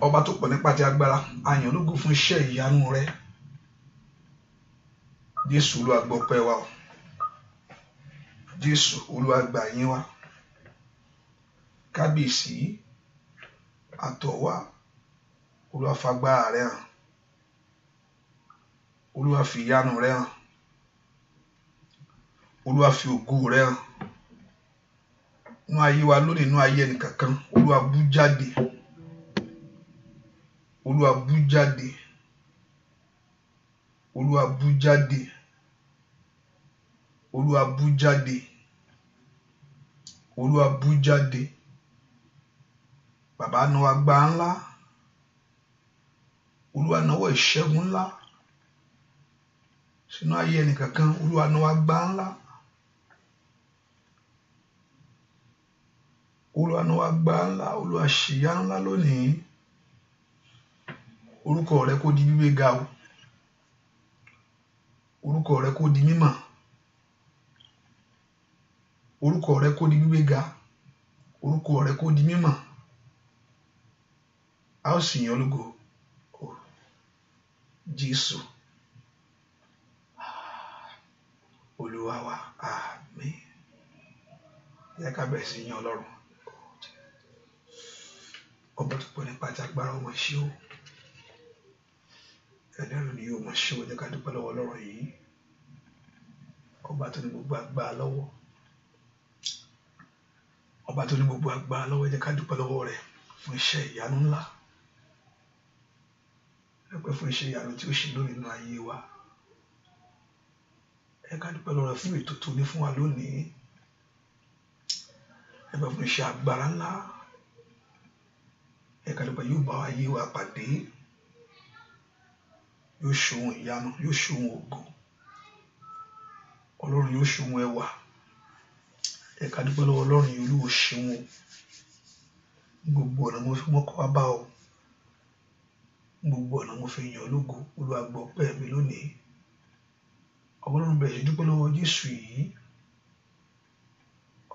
ọba tó pọ̀ nípa ti agbára, a yìn ọ́ lógo fún iṣẹ́ ìyanu rẹ. Jésù Olúwa gbọ́ ọpẹ́ wa o. Jésù Olúwa gbà yín wa. Kábíyèsí àtọ̀wá, Olúwa fagbára rẹ hàn. Olúwa fi ìyanu rẹ hàn. Olúwa fi ògo rẹ hàn. Nínú ayé wa lónìí, nínú ayé ẹnìkankan, Olúwa bú jáde. Olúwa bú jáde. Olúwa bú jáde. Olúwa bú jáde. Olúwa bú jáde. Bàbá náwó agbára ńlá. Olúwa náwó ìṣẹ́gun ńlá sínú ayé ẹnìkankan. Olúwa náwó agbára ńlá. Olúwa náwó agbára ńlá. Olúwa ṣìyà ńlá lónìí. Orúkọ rẹ kó di gbígbéga o. Orúkọ rẹ kó di mímọ̀. Orúkọ rẹ kó di gbígbéga. Orúkọ rẹ kó di mímọ̀. A ó sì yìn ọ́ lógo. Jésù Olúwa wa, àmín. Yẹ ká bẹ̀rẹ̀ sí yìn Ọlọ́run. Ọba tó pọ̀ nípa ti agbára, ọmọ ṣé o. Ẹlẹ́rù ni yóò mọ̀ ṣé o. Jẹ́ ká dúpẹ́ lọ́wọ́ Ọlọ́run yìí. Ọba tó ní gbogbo agbára lọ́wọ́. Ọba tó ní gbogbo agbára lọ́wọ́. Jẹ́ ká dúpẹ́ lọ́wọ́ rẹ̀ fún iṣẹ́ ìyanu ńlá. Dúpẹ́ fún iṣẹ́ ìyanu tí ó ṣe lónìí nínú ayé wa. Jẹ́ ká dúpẹ́ lọ́wọ́ rẹ̀ fún ètò tó ní fún wa lónìí. Dúpẹ́ fún iṣẹ́ agbára ńlá. Jẹ́ ká dúpẹ́ yóò bá ayé wa pàdé. Yóò ṣohun ìyanu, yóò ṣohun ògo. Ọlọ́run yóò ṣohun ẹwà. Jẹ́ ká dúpẹ́ lọ́wọ́ Ọlọ́run yìí. Olúwa ṣeun o. Gbogbo ọ̀nà mo fi mọ́kọ́ wá bá ọ. Gbogbo ọ̀nà mo fi yìn ọ́ lógo. Olúwa gbọ́ ọpẹ́ mi lónìí. Ọlọ́run bẹ̀rẹ̀ sí dúpẹ́ lọ́wọ́ Jésù yìí.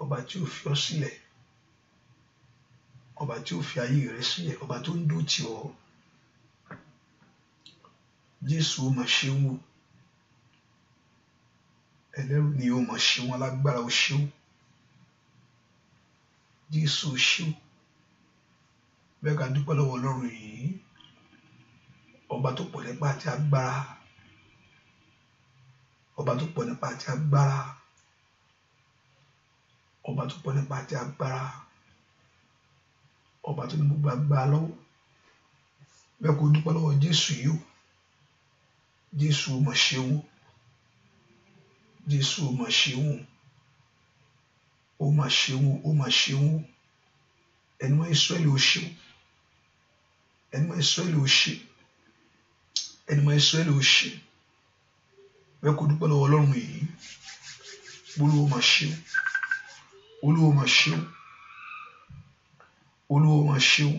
Ọba tí ó fi ọ́ sílẹ̀. Ọba tí ó fi ayé rẹ̀ sílẹ̀. Ọba tó ń dúró tì ọ́. Jésù ó máa ṣeun o. Ẹlẹ́rù ni ó máa ṣeun. Alágbára ó ṣeun. Jésù ó ṣeun. Bẹ́ẹ̀ ká dúpẹ́ lọ́wọ́ Ọlọ́run yìí. Ọba tó pọ̀ nípa àti agbára. Ọba tó pọ̀ nípa àti agbára. Ọba tó pọ̀ nípa àti agbára. Ọba tó ní gbogbo agbára lọ́wọ́. Bẹ́ẹ̀ kó dúpẹ́ lọ́wọ́ Jésù yìí o. Jésù ó máa ṣeun. Jésù ó máa ṣeun. Ó máa ṣeun. Ó máa ṣeun. Ẹni mọ́ Ísírẹ́lì ó ṣeun. Ẹni mọ́ Ísírẹ́lì ó ṣe. Ẹni mọ́ Ísírẹ́lì ó ṣe. Bẹ́ẹ̀ kó dúpẹ́ lọ́wọ́ Ọlọ́run yìí. Olúwa máa ṣeun. Olúwa máa ṣeun. Olúwa máa ṣeun.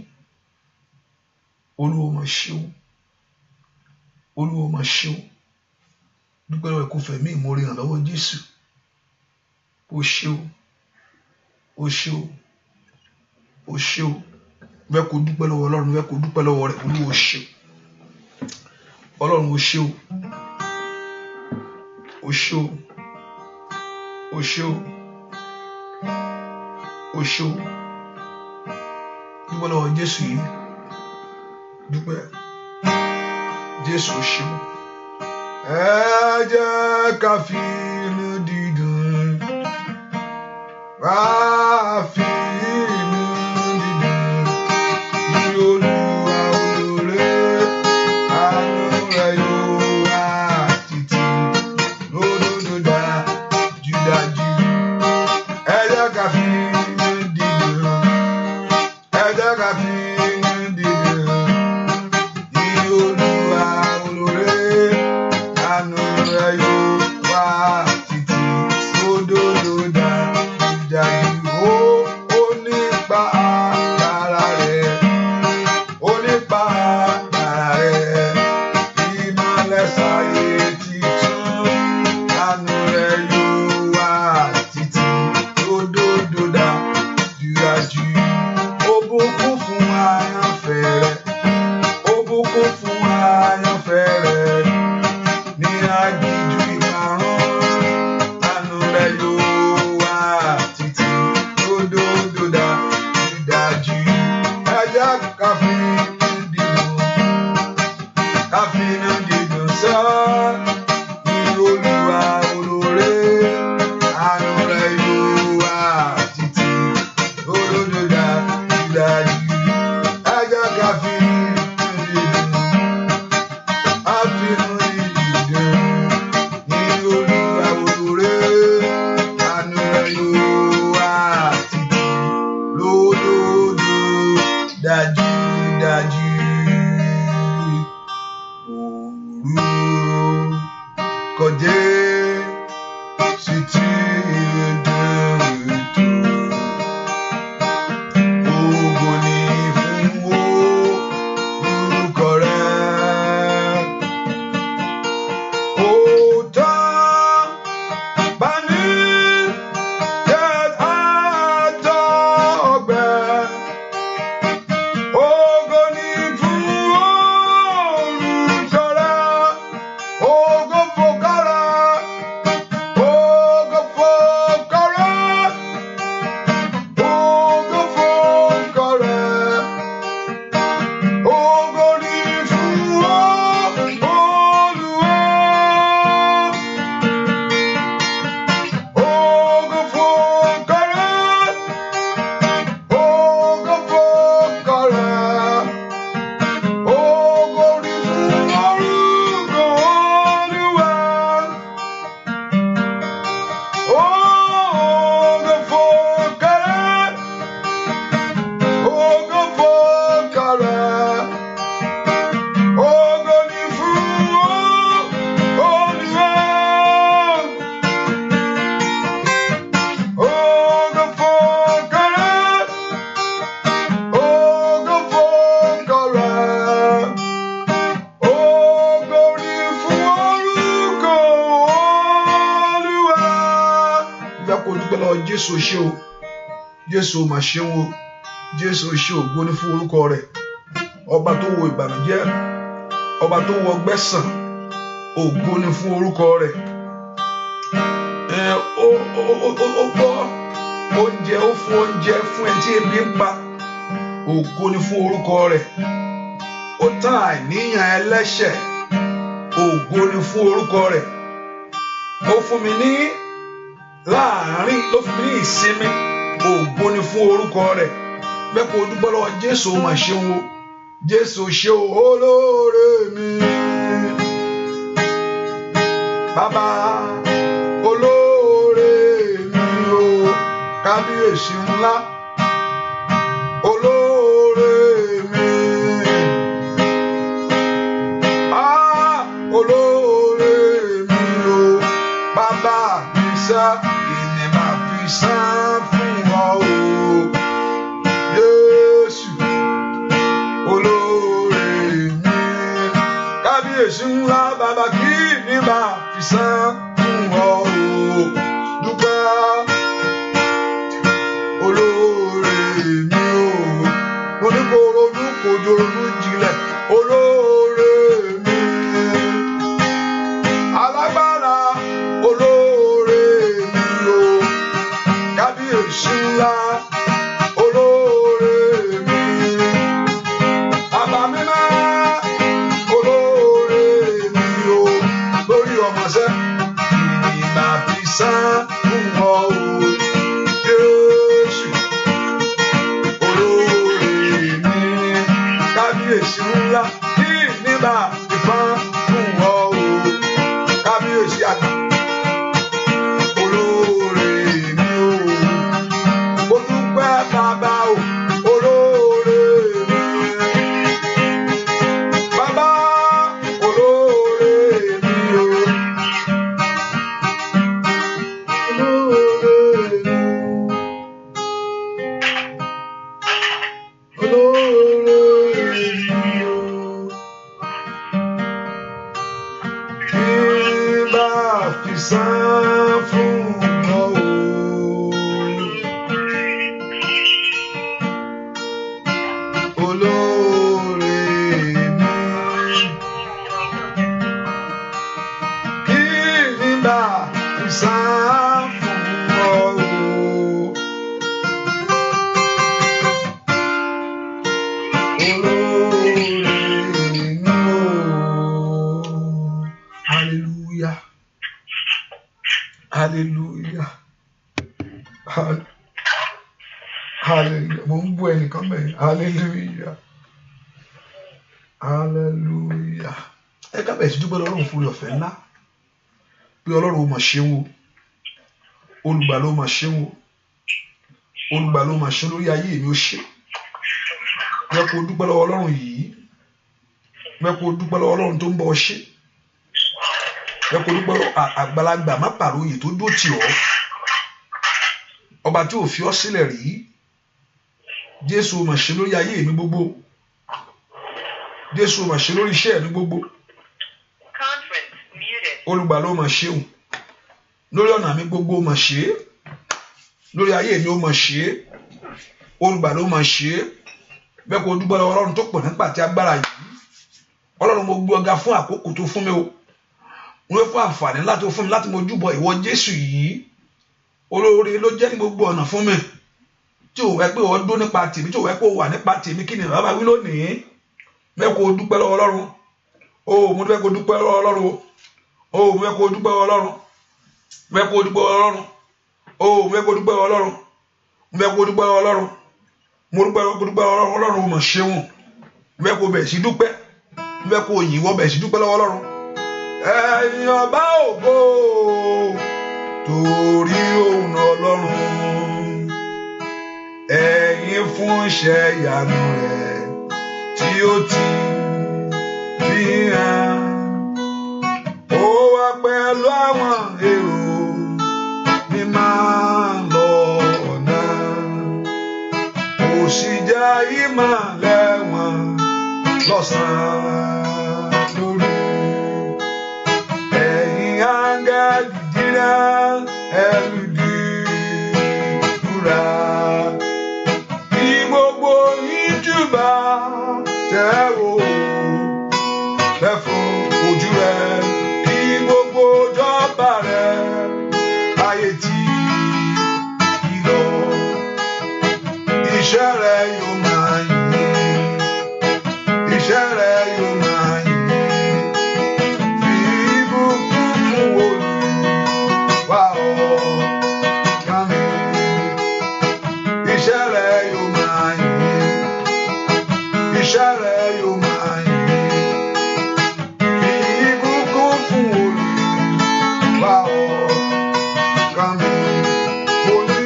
Olúwa máa ṣeun. Olúwa máa ṣeun. Dúpẹ́ lọ́wọ́ ẹ̀kú fẹ̀mí ìmoore hàn lọ́wọ́ Jésù. Ó ṣe o. Ó ṣe o. Ó ṣe o. Bẹ́ẹ̀ kó dúpẹ́ lọ́wọ́ Ọlọ́run. Bẹ́ẹ̀ kó dúpẹ́ lọ́wọ́ rẹ̀. Olúwa ó ṣe o. Ọlọ́run ó ṣe o. Ó ṣe o. Ó ṣe o. Ó ṣe o. Dúpẹ́ lọ́wọ́ Jésù yìí. Dúpẹ́. Jésù ó ṣe o. Ẹ jẹ́ ká fi inú dídùn. Wá fi inú dídùn. Ní Olúwa olóore. Àánú rẹ̀ yóò wà títí. Lódodo dájúdájú. Ẹ jẹ́ ká fi inú dídùn. Ẹ jẹ́ ká fi inú dídùn. Ní Olúwa olóore. Àánú rẹ̀ yóò wà títí. Lódodo dájúdájú. Ó nípa agbára rẹ̀. Ó nípa agbára rẹ̀. Ìmọ́lẹ̀ sáyé titun. Àánú rẹ̀ yóò wà títí. Lódodo dájúdájú. Ó bùkún fún wa Jésù ṣe o, Jésù mà ṣe o, Jésù ṣe ògo ní fún orúkọ rẹ̀. Ọba tó wo ìbànújẹ́, ọba tó wo ọgbẹ́ sàn, ògo ní fún orúkọ rẹ̀. Ó gbọ́ oúnjẹ, ó fún oúnjẹ fún ẹni tí ebi ń pa, ògo ní fún orúkọ rẹ̀. Ó tán àìníyàn ẹlẹ́ṣẹ̀, ògo ní fún orúkọ rẹ̀. Ó fún mi ní láàárín, ló fún mi ní ìsinmi, ògo ní fún orúkọ rẹ̀. Bẹ́ẹ̀ kò dúpẹ́ lọ́wọ́ Jésù mà ṣe o, Jésù ṣe o, olóore mi. Bàbá olóore mi o, kábíyèsí ńlá, olóore mi. Olóore mi o, bàbá mi sá, ìní máa fi san fún ọ o. Jésù olóore mi, kábíyèsí ńlá, bàbá kí ni máa fi san fún ọ o. Dúpẹ́ olóore mi o, mo ní kó ronú kó ronú jinlẹ̀, olóore mi. Alágbára olóore mi o, kábíyèsí ńlá olóore mi. Bàbá mímọ́ olóore mi o, lórí ọmọ sẹ́, ìní máa fi san fún ọ o. Jésù olóore mi, kábíyèsí ńlá, ìní máa fi san fún ọ o. Kábíyèsí àgbà olóore mi o, mo dúpẹ́ bàbá o, olóore mi. Bàbá olóore mi o, olóore mi, olóore mi o. Kí bá fi san fún ọ o. Olóore mi, kí ni bá fi san fún ọ o. olóore ni o. Hallelujah. Hallelujah. Hallelujah. Mo ń bú ẹnìkan bẹ́ẹ̀. Hallelujah. Hallelujah. Ẹ ká bẹ̀rẹ̀ sí dúpẹ́ lọ́rùn fún ọ̀fẹ́ ńlá. Bí Ọlọ́run ó mà ṣeun o. Olùgbà ló mà ṣeun o. Olùgbà ló mà ṣe lórí ayé mi ó ṣe. Yẹ kó dúpẹ́ lọ́wọ́ Ọlọ́run yìí. Yẹ kó dúpẹ́ lọ́wọ́ Ọlọ́run tó ń bọ̀ ṣe. Yẹ kó dúpẹ́ lọ́wọ́ àgbàlagbà má pàròyè tó dó tì ọ́. Ọba tí ò fi ọ́ sílẹ̀ rí. Jésù ó mà ṣe lórí ayé mi gbogbo. Jésù ó mà ṣe lórí iṣẹ́ mi gbogbo. Olùgbà ló mà ṣeun. Lórí ọ̀nà mi gbogbo ó mà ṣe. Lórí ayé mi ó mà ṣe. Olùgbà ló mà ṣe. Bẹ́ẹ̀ kó dúpẹ́ lọ́wọ́ Ọlọ́run tó pọ̀ nípa ti agbára yìí. Ọlọ́run mo gbé ọ̀gá fún àkókò tó fún mi o. Mo fẹ́ fún àǹfààní ńlá tó fún mi láti mojúbọ ìwọ Jésù yìí. Olóore ló jẹ́ ní gbogbo ọ̀nà fún mi. Tí ò wẹ́ pé ó dó nípa tèmi, tí ò wẹ́ pé ó wà nípa tèmi, kí ni bàbá wí lónìí? Bẹ́ẹ̀ kó dúpẹ́ lọ́wọ́ Ọlọ́run. Mo fẹ́ kó dúpẹ́ lọ́wọ́ Ọlọ́run. Mo fẹ́ kó dúpẹ́ lọ́wọ́ Ọlọ́run. Mo fẹ́ kó dúpẹ́ lọ́wọ́ Ọlọ́run. Mo fẹ́ kó dúpẹ́ lọ́wọ́ Ọlọ́run. Mo fẹ́ kó dúpẹ́ lọ́wọ́ Ọlọ́run. Mo dúpẹ́ lọ́wọ́ Ọlọ́run ó mà ṣeun. Mo fẹ́ kó bẹ̀ sí dúpẹ́. Mo fẹ́ kó yìn wọ́n bẹ̀ sí dúpẹ́ lọ́wọ́ Ọlọ́run. Ẹ̀yin ọba ògo torí òun Ọlọ́run. Ẹ̀yin fún iṣẹ́ ìyanu rẹ̀ tí ó ti fi hàn. Ó wá pẹ̀lú àwọn èrò mímọ́ lọ́nà. Ó sì jẹ́ ìmọ́lẹ̀ wọn lọ́sàn-án lóru. Ẹ̀yin áńgẹ́lì dídá ẹlùdíkúra. Kí gbogbo yín júbà tẹ́ wò lẹ́fọ̀ ojú rẹ̀. Kí gbogbo jọba rẹ̀ ayé tí ìlọ. Iṣẹ́ rẹ̀ yóò máa yìn. Iṣẹ́ rẹ̀ yóò máa yìn. Fi ìbùkún fún Olúwa ọkàn mi. Iṣẹ́ rẹ̀ yóò máa yìn. Iṣẹ́ rẹ̀ yóò máa yìn. Fi ìbùkún fún Olúwa ọkàn mi. Mo ní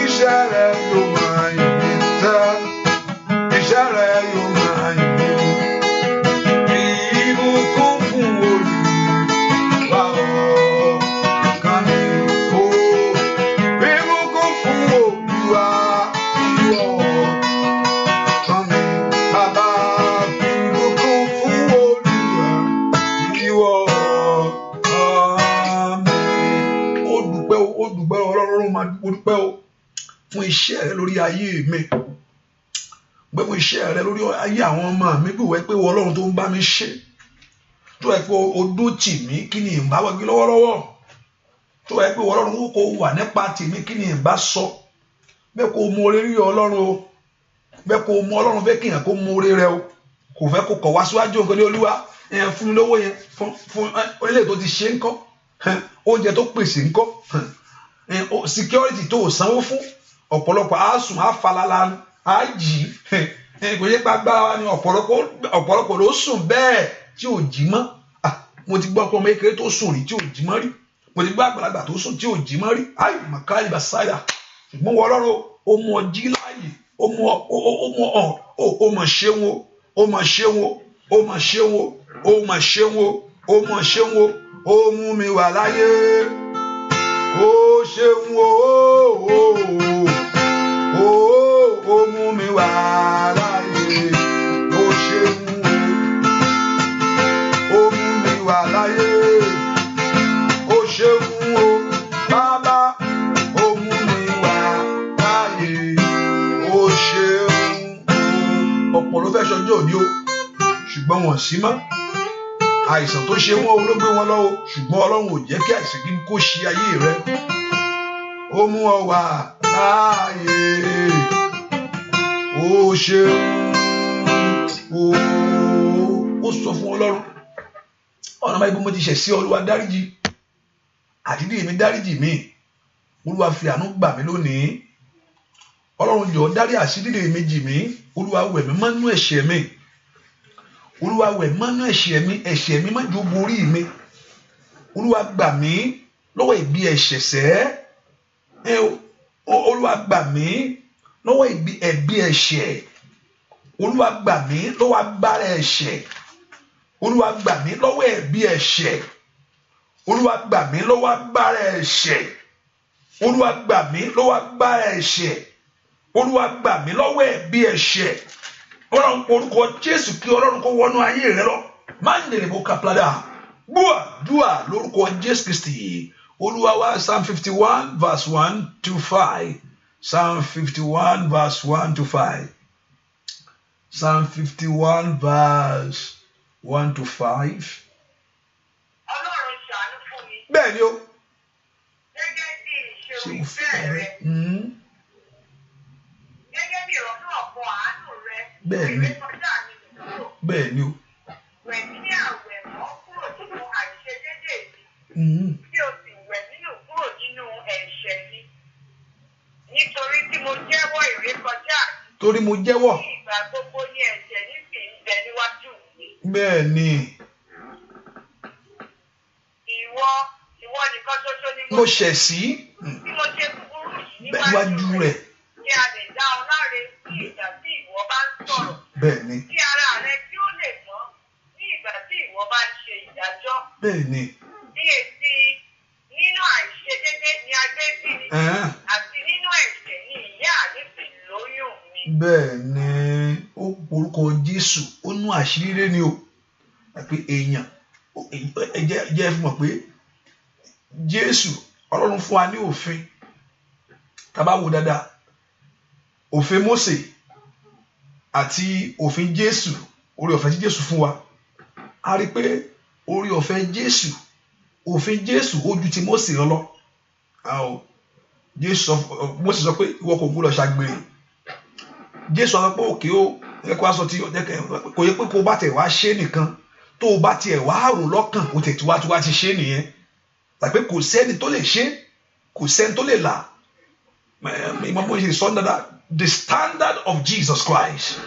iṣẹ́ rẹ̀ yóò máa yìn tẹ́. Iṣẹ́ rẹ̀ yóò máa yìn. Fi ìbùkún fún Olúwa ọkàn mi. Fi ìbùkún fún Olúwa ìwọ ọkàn mi. Bàbá fi ìbùkún fún Olúwa ìwọ ọkàn mi. Ó dúpẹ́ o, ó dúpẹ́ o, Ọlọ́run máa dúpẹ́ o fún iṣẹ́ rẹ lórí ayé mi. Gbé fún iṣẹ́ rẹ lórí ayé àwọn ọmọ mi. Bí wẹ́ pé Ọlọ́run tó ń bá mi ṣe. Tó wẹ́ pé o dó tì mí, kí ni ìbá wẹ́gbé lọ́wọ́lọ́wọ́. Tó wẹ́ pé Ọlọ́run kò wà nípa tèmi, kí ni ìbá sọ. Bẹ́ẹ̀ kó mú orí rí Ọlọ́run o. Bẹ́ẹ̀ kó mú Ọlọ́run fẹ́ kí èèyàn kó mú orí rẹ o. Kò fẹ́ kó kọ̀ wá síwájú nǹkan ní Olúwa. Fún mi lówó yẹn, fún eléyìí tó ti ṣe ńkọ́. Oúnjẹ tó pèsè ńkọ́. Security tó sanwó fún. Ọ̀pọ̀lọpọ̀ àásùn àfàlàlà àjì. Kò yẹ pé agbára wa ni ọ̀pọ̀lọpọ̀ ló sùn bẹ́ẹ̀ tí ò jí mọ́. Mo ti gbọ́ pé ọmọ kékeré tó sùn rí tí ò jí mọ́ rí. Mo ti gbọ́ àgbàlagbà tó sùn tí ò jí mọ́ rí. Ayi màkàlì bàsáyà. Ṣùgbọ́n wọ́n Ọlọ́run ó mú ọ jí láàyè. Ó mà ṣeun o. Ó mà ṣeun o. Ó mà ṣeun o. Ó mà ṣeun o. Ó mà ṣeun o. Ó mú mi wà láyé. Ó ṣeun o. Ó mú mi wà láyé. Ó ṣeun o. Ó mú mi wà láyé. Ó ṣeun o. Bàbá ó mú mi wà láyé. Ó ṣeun o. Ọ̀pọ̀ ló fẹ́ ṣọjọ́ òní o, ṣùgbọ́n wọn sí mọ́. Àìsàn tó ṣe wọ́n ló gbé wọn lọ́wọ́, ṣùgbọ́n Ọlọ́run ò jẹ́ kí àìsàn kí kó ṣe ayé rẹ. Ó mú ọ wà láàyè. Ó ṣeun ó sọ fún Ọlọ́run ọ̀nà máa ibi mo ti ṣẹ̀ sí Olúwa dáríjì àdídì mi dáríjì mi Olúwa fi àánú gbà mí lónìí Ọlọ́run jọ̀ọ́ dárí àṣídìdì mi jì mí Olúwa wẹ̀ mí mọ́ nínú ẹ̀ṣẹ̀ mi Olúwa wẹ̀ mọ́ nínú ẹ̀ṣẹ̀ mi má jò borí mi Olúwa gbà mí lọ́wọ́ ìbí ẹ̀ṣẹ̀ sẹ́ Olúwa gbà mí lọ́wọ́ ẹ̀bí ẹ̀ṣẹ̀ Olúwa gbà mí lọ́wọ́ agbára ẹ̀ṣẹ̀ Olúwa gbà mí lọ́wọ́ ẹ̀bí ẹ̀ṣẹ̀ Olúwa gbà mí lọ́wọ́ agbára ẹ̀ṣẹ̀ Olúwa gbà mí lọ́wọ́ agbára ẹ̀ṣẹ̀ Olúwa gbà mí lọ́wọ́ ẹ̀bí ẹ̀ṣẹ̀ Ọlọ́run orúkọ Jésù kí Ọlọ́run kó wọnú ayé rẹ lọ mándèrè bó kaplada gbúà dúà lórúkọ Jésù Kristi Olúwa wa Psalm 51 verse 1 to 5 Psalm 51 verse 1 to 5 Psalm 51 verse 1 to 5. Ọlọ́run ṣàánú fún mi. Bẹ́ẹ̀ ni o. Gẹ́gẹ́ bí ìṣòro ìfẹ́ rẹ. Gẹ́gẹ́ bí ìrọ̀lú ọ̀pọ̀ àánú rẹ. Bẹ́ẹ̀ ni. Ìrékọjá mi nìyó. Bẹ́ẹ̀ ni o. Wẹ̀ mí ní àwẹ̀ mọ́ kúrò nínú àìṣedédé mi. Kí o sì wẹ̀ nínú kúrò nínú ẹ̀ṣẹ̀ mi. Nítorí tí mo jẹ́wọ́ ìrékọjá mi. Torí mo jẹ́wọ́. Ní ìgbà gbogbo ní ẹ̀ṣẹ̀ nífi ìbẹ níwájú mi. Bẹ́ẹ̀ ni. Ìwọ nìkan ṣoṣo ni mo ṣẹ̀ sí. Tí mo ṣe búburú yìí níwájú rẹ̀. Kí a lè dá ọ láre ní ìgbà tí ìwọ bá ń sọ̀rọ̀. Bẹ́ẹ̀ ni. Kí ara rẹ kí ó lè mọ́ ní ìgbà tí ìwọ bá ń ṣe ìdájọ́. Bẹ́ẹ̀ ni. Kíyèsí nínú àìṣedédé ni a gbé bí mi. Àti nínú ẹ̀ṣẹ̀ ni ìyá mi fi lóyún mi. Bẹ́ẹ̀ ni ó porúkọ Jésù ó nú àṣírí rẹ̀ ni o àpé èèyàn jẹ́ fún mọ̀ pé Jésù Ọlọ́run fún wa ní òfin tá bá wò dáadáa òfin Mósè àti òfin Jésù orí ọ̀fẹ́ tí Jésù fún wa a rí pé orí ọ̀fẹ́ Jésù òfin Jésù ó ju ti Mósè lọ Mósè sọ pé ìwọ kò gbọ́dọ̀ ṣàgbèrè Jésù sọ pé òkè ó ẹ̀kọ́ aṣọ tí kò yẹ pé kó bá tẹ̀ wá ṣe nìkan tó o bá tiẹ̀ wá rò lọ́kàn kò tẹ̀ tí wá ti ṣe nìyẹn tàbí kò sẹ́ni tó lè ṣe kò sẹ́ni tó lè là ìmọ̀ bó ṣe sọ dáadáa the standard of Jesus Christ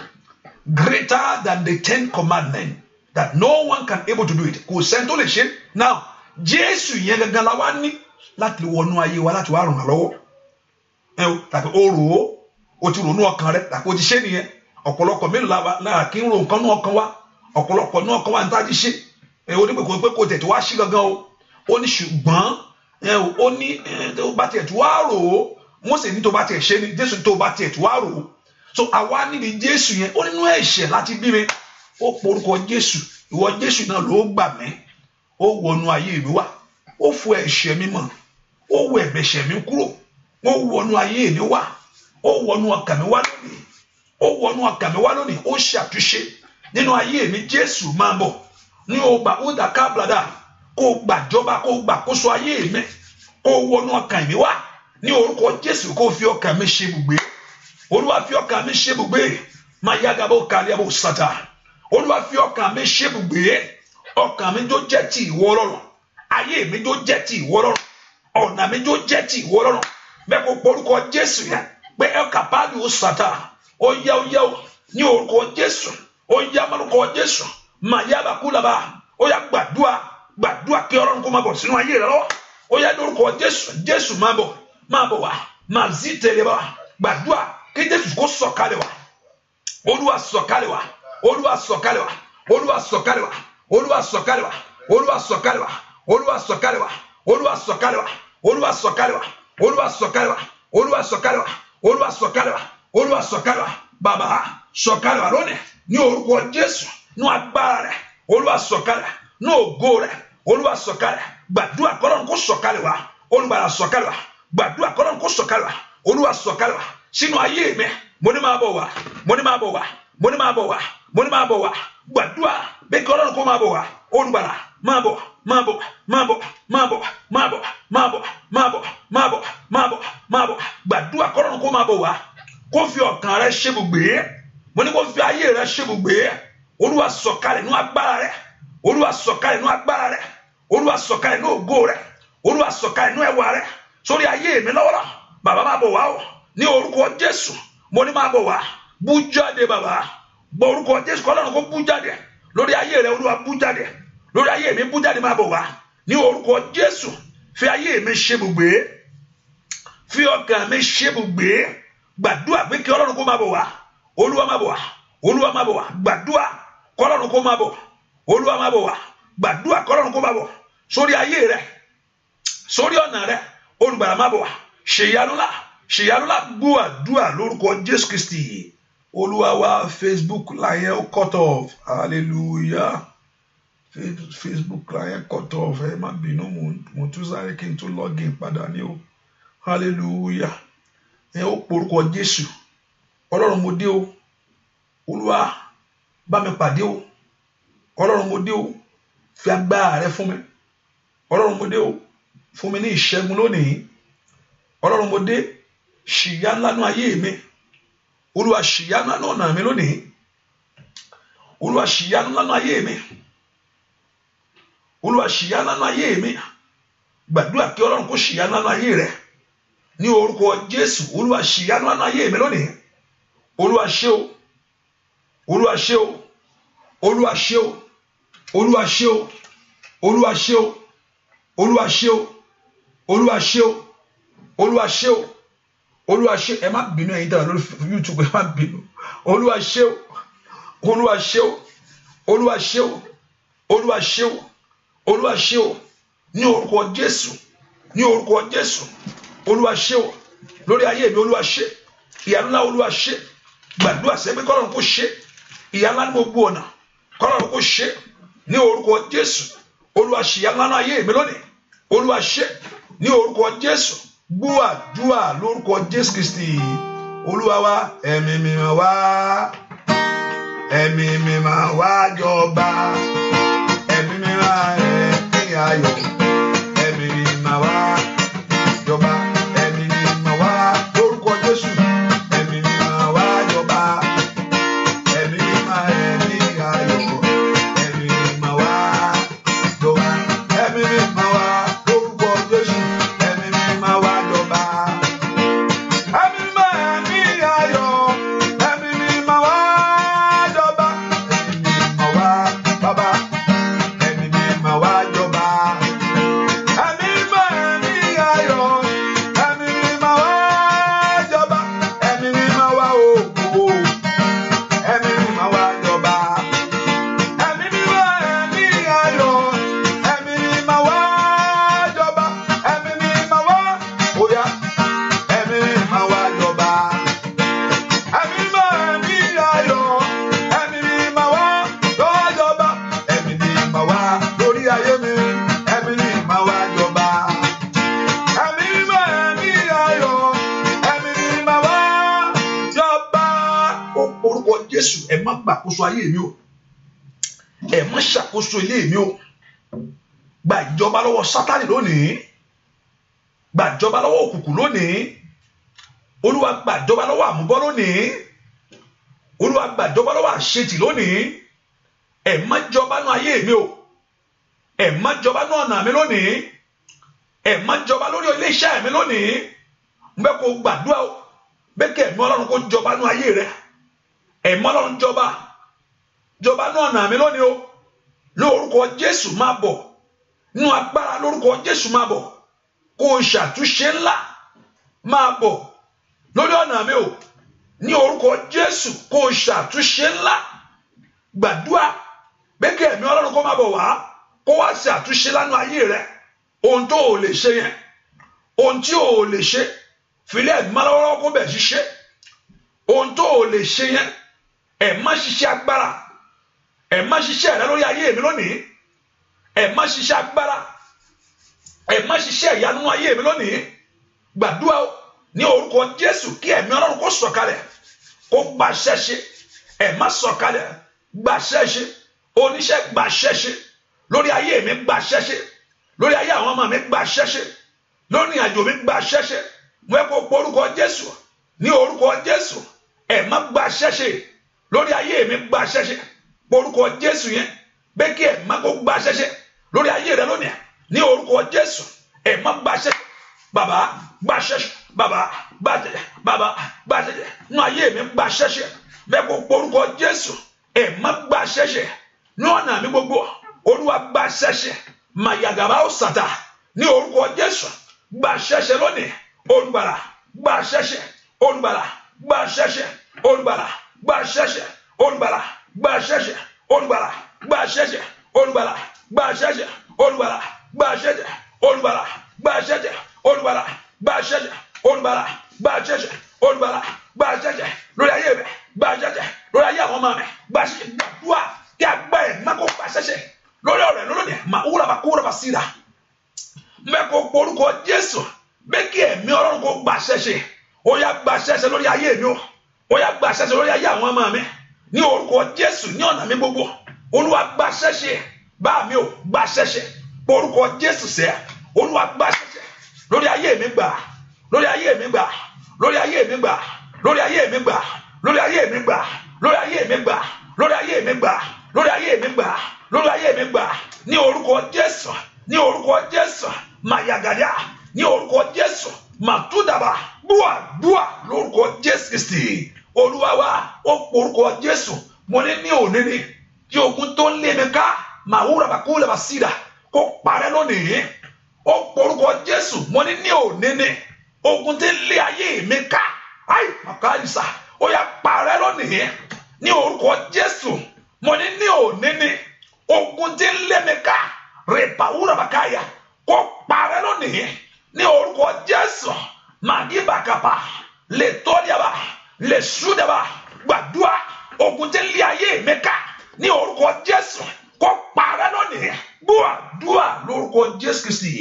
greater than the 10 commandments that no one can able to do it kò sẹ́ni tó lè ṣe now Jésù yẹn gangan la wá ní láti wọnú ayé wa láti wá ràn án lọ́wọ́ tàbí ó rò ó o ti ronú ọkàn rẹ tàbí o ti ṣe nìyẹn ọ̀pọ̀lọpọ̀ mélòó lára kí n ro nǹkan ní ọkàn wa ọ̀pọ̀lọpọ̀ ní ọkàn wa ní tájí ṣe onígbèkó pé kò tẹ̀ tí wá sí gangan ó ní ṣùgbọ́n ó ní tó bá tiẹ̀ tí wá rò ó Mósè ní tó bá tiẹ̀ ṣe ni Jésù ní tó bá tiẹ̀ tí wá rò ó so àwa níbi Jésù yẹn ó nínú ẹ̀ṣẹ̀ láti bí mi ó porúkọ Jésù ìwọ Jésù náà ló gbà mí ó wọnú ayé mi wá ó fọ ẹ̀ṣẹ̀ mi mọ́ ó wọ ẹ̀ṣẹ̀ mi kúrò ó wọnú ayé mi wá ó wọnú ọkàn mi wá lónìí ó wọnú ọkàn mi wá lónìí ó ṣàtúnṣe nínú ayé mi Jésù máa bọ̀ ní ọgbà ó dà kábladà kó gbàjọba kó gbàkóso ayé mi kó wọnú ọkàn mi wá ní orúkọ Jésù kó fi ọkàn mi ṣe ibùgbé Olúwa fi ọkàn mi ṣe ibùgbé máa yága bó kálí abó sàtà Olúwa fi ọkàn mi ṣe ibùgbé ọkàn mi tó jẹ́ ti ìwọ Ọlọ́run ayé mi tó jẹ́ ti ìwọ Ọlọ́run ọ̀nà mi tó jẹ́ ti ìwọ Ọlọ́run bẹ́ẹ̀ kó porúkọ Jésù yẹn pé ẹ̀ka báàdì ó sàtà ó yá ní orúkọ Jésù ó yá mọ́lùkọ Jésù máa yá bàkúlàbà ó yá gbàdúrà kí Ọlọ́run kó máa bọ̀ sínú ayé rẹ lọ́wọ́ ó yá lórúkọ Jésù máa bọ̀ wá máa zí tẹ̀lé wá gbàdúrà kí Jésù kó sọ̀kalẹ̀ wá Olúwa sọ̀kalẹ̀ wá Olúwa sọ̀kalẹ̀ wá Olúwa sọ̀kalẹ̀ wá Olúwa sọ̀kalẹ̀ wá Olúwa sọ̀kalẹ̀ wá Olúwa sọ̀kalẹ̀ wá Olúwa sọ̀kalẹ̀ wá Olúwa sọ̀kalẹ̀ wá Olúwa sọ̀kalẹ̀ wá Olúwa sọ̀kalẹ̀ wá Olúwa sọ̀kalẹ̀ wá Olúwa sọ̀kalẹ̀ wá bàbá sọ̀kalẹ̀ wá lónìí ní orúkọ Jésù ní agbára rẹ̀ Olúwa sọ̀kalẹ̀ ní ògo rẹ̀ Olúwa sọ̀kalẹ̀ gbàdúrà kọ́lọ́run kó sọ̀kalẹ̀ wá olùgbàlà sọ̀kalẹ̀ wá gbàdúrà kọ́lọ́run kó sọ̀kalẹ̀ wá Olúwa sọ̀kalẹ̀ wá sínú ayé mi mo ní máa bọ̀ wá mo ní máa bọ̀ wá mo ní máa bọ̀ wá mo ní máa bọ̀ wá gbàdúrà bẹ́ẹ̀ kọ́lọ́run kó máa bọ̀ wá olùgbàlà máa bọ̀ máa bọ̀ máa bọ̀ máa bọ̀ máa bọ̀ máa bọ̀ máa bọ̀ máa bọ̀ máa bọ̀ máa bọ̀ gbàdúrà kọ́lọ́run kó máa bọ̀ wá kó fi ọkàn rẹ ṣebùgbé mo ní kó fi ayé rẹ ṣebùgbé Olúwa sọ̀kalẹ̀ nínú agbára rẹ̀, Olúwa sọ̀kalẹ̀ nínú agbára rẹ̀, Olúwa sọ̀kalẹ̀ nínú ògo rẹ̀, Olúwa sọ̀kalẹ̀ nínú ẹwà rẹ̀ sórí ayé mi lọ́wọ́lọ́wọ́. Bàbá máa bọ̀ wá o ní orúkọ Jésù. Mo ní máa bọ̀ wá, bú jáde bàbá, gbọ́ orúkọ Jésù kọ́lọ́run kó bú jáde lórí ayé rẹ̀. Olúwa bú jáde lórí ayé mi, bú jáde máa bọ̀ wá ní orúkọ Jésù. Fi ayé mi ṣe ibùgbé, fi ọkàn mi ṣe ibùgbé. Gbàdúrà pé kí Ọlọ́run kó máa bọ̀ wá. Olúwa máa bọ̀ wá, Olúwa máa bọ̀ wá. Gbàdúrà kọ́lọ́run kó máa bọ̀, Olúwa máa bọ̀ wá. Gbàdúrà kọ́lọ́run kó máa bọ̀ sórí ayé rẹ̀, sórí ọ̀nà rẹ̀. Olùgbàlà máa bọ̀ wá. Ṣèyanu ńlá gbọ́ àdúrà lórúkọ Jésù Kristi Olúwa wa. Facebook láyé ó cut off. Hallelujah. Facebook láyé cut off. Ẹ má bínú, mo tún sáré kí n tún login padà ní o. Hallelujah. Ẹ ó porúkọ Jésù. Ọlọ́run mo dé o. Olúwa bá mi pàdé o. Ọlọ́run mo dé o. Fi agbára rẹ fún mi. Ọlọ́run mo dé o. Fún mi ní ìṣẹ́gun lónìí. Ọlọ́run mo dé, ṣìyà ńlá nínú ayé mi. Olúwa ṣìyà ńlá nínú ọ̀nà mi lónìí. Olúwa ṣìyà ńlá nínú ayé mi. Olúwa ṣìyà ńlá nínú ayé mi. Gbàdúrà kí Ọlọ́run kó ṣìyà ńlá nínú ayé rẹ ní orúkọ Jésù. Olúwa ṣìyà ńlá nínú ayé mi lónìí. Olúwa ṣé o, Olúwa ṣé o, Olúwa ṣé o, Olúwa ṣé o, Olúwa ṣé o, Olúwa ṣé o, Olúwa ṣé o, Olúwa ṣé o, Olúwa ṣé. Ẹ má bínú ẹ̀yin dára lórí YouTube, ẹ má bínú. Olúwa ṣé o, Olúwa ṣé o, Olúwa ṣé o, Olúwa ṣé o, Olúwa ṣé o ní orúkọ Jésù, ní orúkọ Jésù. Olúwa ṣé o lórí ayé mi. Olúwa ṣé ìyanu ńlá. Olúwa ṣé. Gbàdúrà sẹ́gbẹ́ kọ́lọ́run kó ṣe ìyanu ńlá ní gbogbo ọ̀nà. Kọ́lọ́run kó ṣe ní orúkọ Jésù. Olúwa ṣe ìyanu ńlá ní ayé mi lónìí. Olúwa ṣe ní orúkọ Jésù. Gbọ́ àdúrà lórúkọ Jésù Kristi Olúwa wa. Ẹ̀mí mímọ́ wá, ẹ̀mí mímọ́ wá jọba, ẹ̀mí mímọ́ ẹ̀mí ayọ̀, ẹ̀mí mímọ́ wá jọba, ẹ̀mí mímọ́ wá lórúkọ Jésù. Ẹ̀mí mímọ́ wá jọba, ẹ̀mí mímọ́ ẹ̀mí ayọ̀, ẹ̀mí mímọ́ wá jọba, ẹ̀mí mímọ́ wá lórúkọ Jésù. Ẹ̀mí mímọ́ wá jọba, ẹ̀mí mímọ́ ẹ̀mí ayọ̀, ẹ̀mí mímọ́ wá jọba, ẹ̀mí mímọ́ wá bàbá, ẹ̀mí mímọ́ wá jọba, ẹ̀mí mímọ́ ẹ̀mí ayọ̀, ẹ̀mí mímọ́ wá jọba, ẹ̀mí mímọ́ wá ògo, ẹ̀mí mímọ́ wá jọba, ẹ̀mí mímọ́ ẹ̀mí ayọ̀, ẹ̀mí mímọ́ wá jọba, ẹ̀mí mímọ́ wá óyá, ẹ̀mí mímọ́ wá jọba, ẹ̀mí mímọ́ ẹ̀mí ayọ̀, ẹ̀mí mímọ́ wá jọba, ẹ̀mí mímọ́ wá lórí ayé mi, ẹ̀mí mímọ́ wá jọba, ẹ̀mí mímọ́ ẹ̀mí ayọ̀, ẹ̀mí mímọ́ wá jọba. Orúkọ Jésù. Ẹ má gbàkóso ayé mi o, ẹ má ṣàkóso ilé mi o. Gba ìjọba lọ́wọ́ Sátánì lónìí, gba ìjọba lọ́wọ́ òkùnkùn lónìí. Olúwa gba ìjọba lọ́wọ́ àmúbọ́ lónìí. Olúwa gba ìjọba lọ́wọ́ àṣetì lónìí. Ẹ má jọba nú ayé mi o, ẹ má jọba nú ọ̀nà mi lónìí, ẹ má jọba lórí iléeṣẹ́ mi lónìí. Mbẹ́ kó gbàdúrà o, bẹ́ẹ̀ kẹ́ ẹ̀mí Ọlọ́run kó jọba nú ayé rẹ. Ẹ̀mí Ọlọ́run jọba nú ọ̀nà mi lónìí o. Lórúkọ Jésù máa bọ̀ nú agbára. Lórúkọ Jésù máa bọ̀ kó o ṣàtúnṣe ńlá. Máa bọ̀ lórí ọ̀nà mi o. Ní orúkọ Jésù kó o ṣàtúnṣe ńlá. Gbàdúrà bẹ́ẹ̀ kẹ́ ẹ̀mí Ọlọ́run kó máa bọ̀ wá kó wá ṣàtúnṣe lánú ayé rẹ. Ohun tó o lè ṣe yẹn, ohun tí o lè ṣe, filẹ̀ ẹ̀mí lọ́wọ́ kó bẹ̀ ṣiṣẹ́. Ohun tó o lè ṣe yẹn, ẹ má ṣiṣẹ́ agbára, ẹ má ṣiṣẹ́ rẹ lórí ayé mi lónìí, ẹ má ṣiṣẹ́ agbára, ẹ má ṣiṣẹ́ ìyanu nínú ayé mi lónìí. Gbàdúrà ní orúkọ Jésù kí ẹ̀mí Ọlọ́run kó sọ̀kalẹ̀ kó gbàṣẹ́ ṣe. Ẹ má sọ̀kalẹ̀, gbàṣẹ́ ṣe. Oníṣẹ́ gbàṣẹ́ ṣe lórí ayé mi, gbàṣẹ́ ṣe lórí ayé àwọn ọmọ mi, gbàṣẹ́ ṣe lórí àjò mi, gbàṣẹ́ ṣe. Mo fẹ́ kó porúkọ Jésù ní orúkọ Jésù. Ẹ má gbàṣẹ́ ṣe lórí ayé mi, gbàṣẹ́ ṣe orúkọ Jésù yẹn bẹ́ẹ̀ kí ẹ̀mí kó gba ṣẹ́ṣẹ́ lórí ayé rẹ lónìí ní orúkọ Jésù. Ẹ̀mí gba ṣẹ́ṣẹ́ bàbá gba ṣẹ́ṣẹ́ bàbá gba ṣẹ́ṣẹ́ bàbá gba ṣẹ́ṣẹ́ nínú ayé mi gba ṣẹ́ṣẹ́ bẹ́ẹ̀ kó orúkọ Jésù. Ẹ̀mí gba ṣẹ́ṣẹ́ ní ọ̀nà mi gbogbo Olúwa gba ṣẹ́ṣẹ́ mayagaba ọ̀sàtà ní orúkọ Jésù. Gba ṣẹ́ṣẹ́ lónìí olùgbàlà gba ṣẹ́ṣẹ́ olùgbàlà gba ṣẹ́ṣẹ́ olùgbàlà gba ṣẹ́ṣẹ́ olùgbàlà gba ṣẹ́ṣẹ́ olùgbàlà gba ṣẹ́ṣẹ́ olùgbàlà gba ṣẹ́ṣẹ́ olùgbàlà gba ṣẹ́ṣẹ́ olùgbàlà gba ṣẹ́ṣẹ́ olùgbàlà gba ṣẹ́ṣẹ́ olùgbàlà gba ṣẹ́ṣẹ́ olùgbàlà gba ṣẹ́ṣẹ́ lórí ayé mi gba ṣẹ́ṣẹ́ lórí ayé àwọn ọmọ mi gba ṣẹ́ṣẹ́ gbàdúrà kí a gbá ẹ̀ má kó gba ṣẹ́ṣẹ́ lórí ọ̀rẹ́ lónìí mà wúrà bá kúrò bá síra mẹ́kò orúkọ Jésù bẹ́ẹ̀ kí ẹ̀mí Ọlọ́run kó gba ṣẹ́ṣẹ́ ó yá gba ṣẹ́ṣẹ́ lórí ayé mi ó yá gba ṣẹ́ṣẹ́ lórí ayé àwọn ọmọ mi ní orúkọ Jésù ní ọ̀nà mi gbogbo Olúwa gba ṣẹ́ṣẹ́ bá mi ò gba ṣẹ́ṣẹ́ orúkọ Jésù sẹ́ Olúwa gba ṣẹ́ṣẹ́ lórí ayé mi gbà lórí ayé mi gbà lórí ayé mi gbà lórí ayé mi gbà lórí ayé mi gbà lórí ayé mi gbà lórí ayé mi gbà lórí ayé mi gbà lórí ayé mi gbà ní orúkọ Jésù ní orúkọ Jésù mayagada ní orúkọ Jésù màtúndàbà búà lórúkọ Jésù Kristi Olúwa wa ó porúkọ Jésù mo ní òní ni tí ogun tó ń lé mi ká màwúrà bàkúrò bàsídà kó parẹ́ lónìí ó porúkọ Jésù mo ní òní ni ogun tí ń lé ayé mi ká ai màkàlìsà ó yá parẹ́ lónìí ní orúkọ Jésù mo ní òní ni ogun tí ń lé mi ká rèpàwúrà bàkáyà kó parẹ́ lónìí ní orúkọ Jésù màdìbàkàpà lè tọ́díàbà lè ṣúdàbà gbàdúrà ogun tí ń lé ayé mi ká ní orúkọ Jésù kó parẹ́ lónìí gbàdúrà lórúkọ Jésù Kristi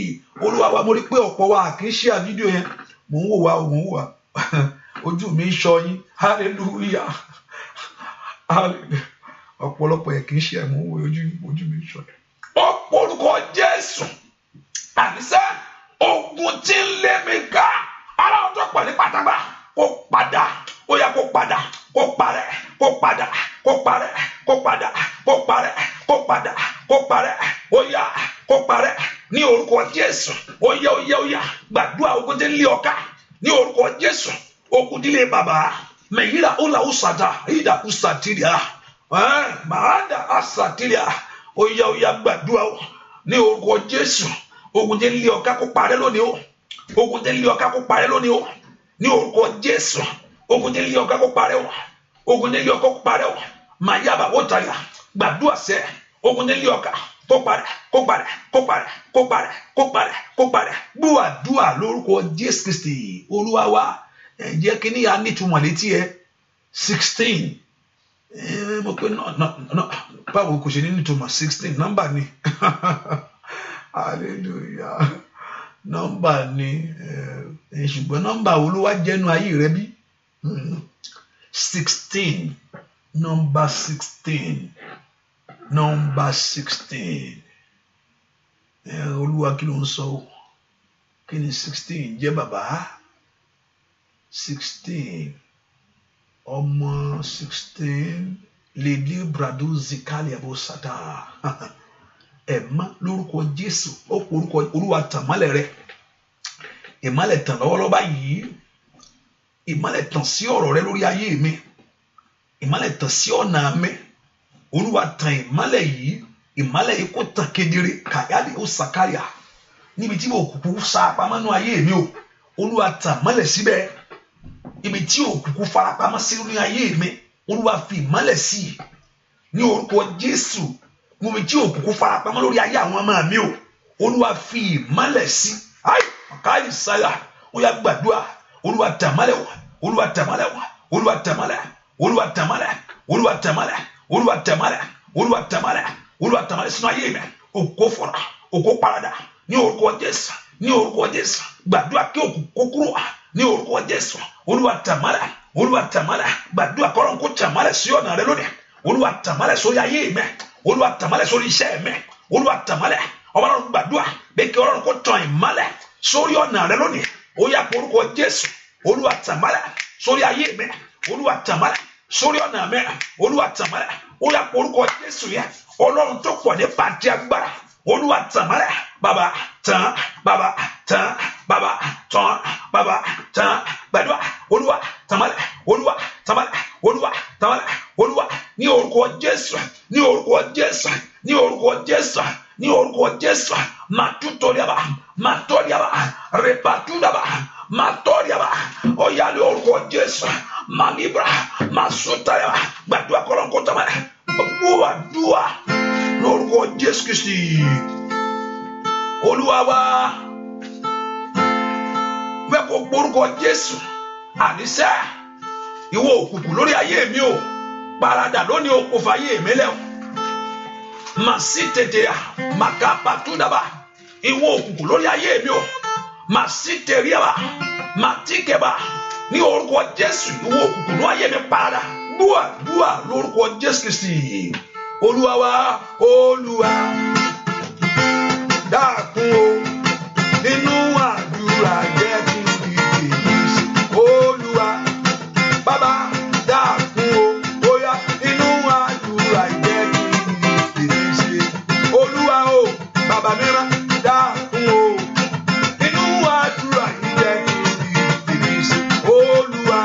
Olúwa wa. Mo rí pé ọ̀pọ̀ wa kì í ṣe àfídíò yẹn mò ń wò wá ojú mi ń ṣọ́ yín hallelujah ọ̀pọ̀lọpọ̀ ẹ̀ kì í ṣe ẹ̀ mò ń wò ojú mi ń ṣọ́ yín. Ọ̀pọ̀ orúkọ Jésù àníṣe ogun tí ń lé mi ká ara ọjọ́ pọ̀ ní pátápá kó padà ó yá kó padà kó parẹ́ kó padà kó parẹ́ kó padà kó parẹ́ kó padà kó parẹ́ ó yá kó parẹ́ ní orúkọ Jésù ó yá gbàdúrà ogun tí ń lé ọ ká ní orúkọ Jésù ogun tí lé bàbá mẹ̀yìlá ó là ó sàdá ìdàkú sàtìrìà màádà àsàtìrìà ó yá gbàdúrà ní orúkọ Jésù ogun tí ń lé ọ ká kó parẹ́ lónìí o ogun tí ń lé ọ ká kó parẹ́ lónìí o ní orúkọ Jésù ogun tí ń lé ọ ká kó parẹ́ o ogun tí ń lé ọ ká kó parẹ́ o màyàbà ó tàyà gbàdúrà sẹ́ ogun tí ń lé ọ ká kó parẹ́ kó parẹ́ kó parẹ́ kó parẹ́ kó parẹ́ kó parẹ́ gbàdúrà lórúkọ Jésù Kristi Olúwa wa. Jẹ́ kí ni a nítumọ̀ létí ẹ 16 mo pé báwo kò ṣe ní nítumọ̀ 16 nọ́mbà ni hallelujah nọ́mbà ni ṣùgbọ́n nọ́mbà wo ló wá jẹ́nu ayé rẹ bí 16 nọ́mbà 16 Olúwa kí ló ń sọ kí ni 16 jẹ́ bàbá 16 ọmọ 16 lèdí brado zikali abosata ẹ̀má lórúkọ Jésù ó porúkọ Olúwa tàmálẹ̀ rẹ ìmálẹ̀ tàn lọ́wọ́lọ́wọ́ báyìí ìmálẹ̀ tàn sí ọ̀rọ̀ rẹ lórí ayé mi ìmálẹ̀ tàn sí ọ̀nà mi Olúwa tàn ìmálẹ̀ yìí kó tàn kedere kàyáde ó sàkáyà níbi tí òkùnkùn sá pamọ́ nú ayé mi o Olúwa tàmálẹ̀ síbẹ̀ ibi tí òkùnkùn farapamọ́ sí ní ayé mi Olúwa fi ìmálẹ̀ sí ní orúkọ Jésù níbi tí òkùnkùn farapamọ́ lórí ayé àwọn ọmọ mi o Olúwa fi ìmálẹ̀ sí ai màkàlì sáyà ó yá gbàdúrà Olúwa tàmálẹ̀ wá Olúwa tàmálẹ̀ wá Olúwa tàmálẹ̀ Olúwa tàmálẹ̀ Olúwa tàmálẹ̀ Olúwa tàmálẹ̀ Olúwa tàmálẹ̀ Olúwa tàmálẹ̀ sínú ayé mi òkò fọ̀rọ̀ òkò parada ní orúkọ Jésù ní orúkọ Jésù gbàdúrà kí òkùnkùn kúrò ní orúkọ Jésù Olúwa tàmálẹ̀ Olúwa tàmálẹ̀ gbàdúrà kọ́rọ̀ kó tàmálẹ̀ sí ọ̀nà rẹ lónìí Olúwa tàmálẹ̀ sórí ayé mi Olúwa tàmálẹ̀ sórí iṣẹ́ mi Olúwa tàmálẹ̀ Ọlọ́run gbàdúrà bẹ́ẹ̀ kí Ọlọ́run kó tàn ìmálẹ̀ sórí ọ̀nà rẹ lónìí ó yá orúkọ Jésù Olúwa tàmálẹ̀ sórí ayé mi Olúwa tàmálẹ̀ sórí ọ̀nà mi Olúwa tàn mọ́lẹ̀ ó yá orúkọ Jésù yẹn Ọlọ́run tó pọ̀ ní pàtí agbára Olúwa tàn mọ́lẹ̀ bàbá tàn bàbá tàn bàbá tàn bàbá tàn gbàdúrà Olúwa tàn mọ́lẹ̀ Olúwa tàn mọ́lẹ̀ Olúwa tàn mọ́lẹ̀ Olúwa ní orúkọ Jésù ní orúkọ Jésù ní orúkọ Jésù ní orúkọ Jésù màtútọ̀ríàbà màtọ̀ríàbà rẹpàtúdàbà màtọ̀ríàbà ó yá ní orúkọ Jésù màlíbra màsútàríàbà gbàdúrà kọ́lọ́nkọ́ tàn mọ́lẹ̀ gbàdúrà lórúkọ Jésù Kristi Olúwa wa fẹ́ kó gbórúkọ Jésù àníṣe ìwọ òkùnkùn lórí ayé mi o paradà lónìí o kò fàyè mi lẹ o mà sí tètè à mà kà pàtúndàbà ìwọ òkùnkùn lórí ayé mi o mà sí tèrè à mà tíkẹ̀bà ní orúkọ Jésù ìwọ òkùnkùn lórí ayé mi paradà dúà lórúkọ Jésù Kristi Olúwa wa Olúwa dákun o nínú àdúrà jẹ́ kí n di tèmi ṣe Olúwa bàbá dákun o bóyá nínú àdúrà jẹ́ kí n di tèmi ṣe Olúwa o bàbá mìíràn dákun o nínú àdúrà jẹ́ kí n di tèmi ṣe Olúwa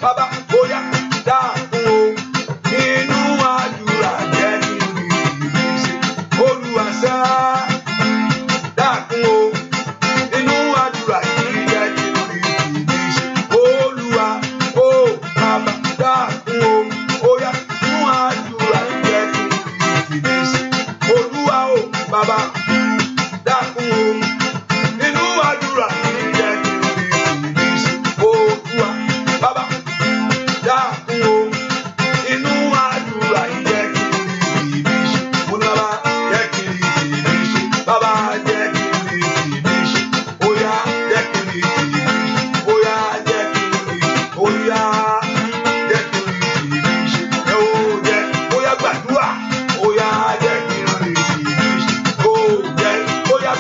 bàbá bóyá dákun o nínú àdúrà jẹ́ kí n di tèmi ṣe Olúwa sáà. Baba dákun o nínú àdúrà yìí jẹ́ kí n rí ìrísí Olúwa bàbá dákun o nínú àdúrà yìí jẹ́ kí n rí ìrísí Olúwa jẹ́ kí n rí ìrísí bàbá jẹ́ kí n rí ìrísí óyá jẹ́ kí n rí ìrísí óyá jẹ́ kí n rí óyá jẹ́ kí n rí ìrísí ẹ ó jẹ́ óyá gbàdúrà óyá jẹ́ kí n rí ìrísí.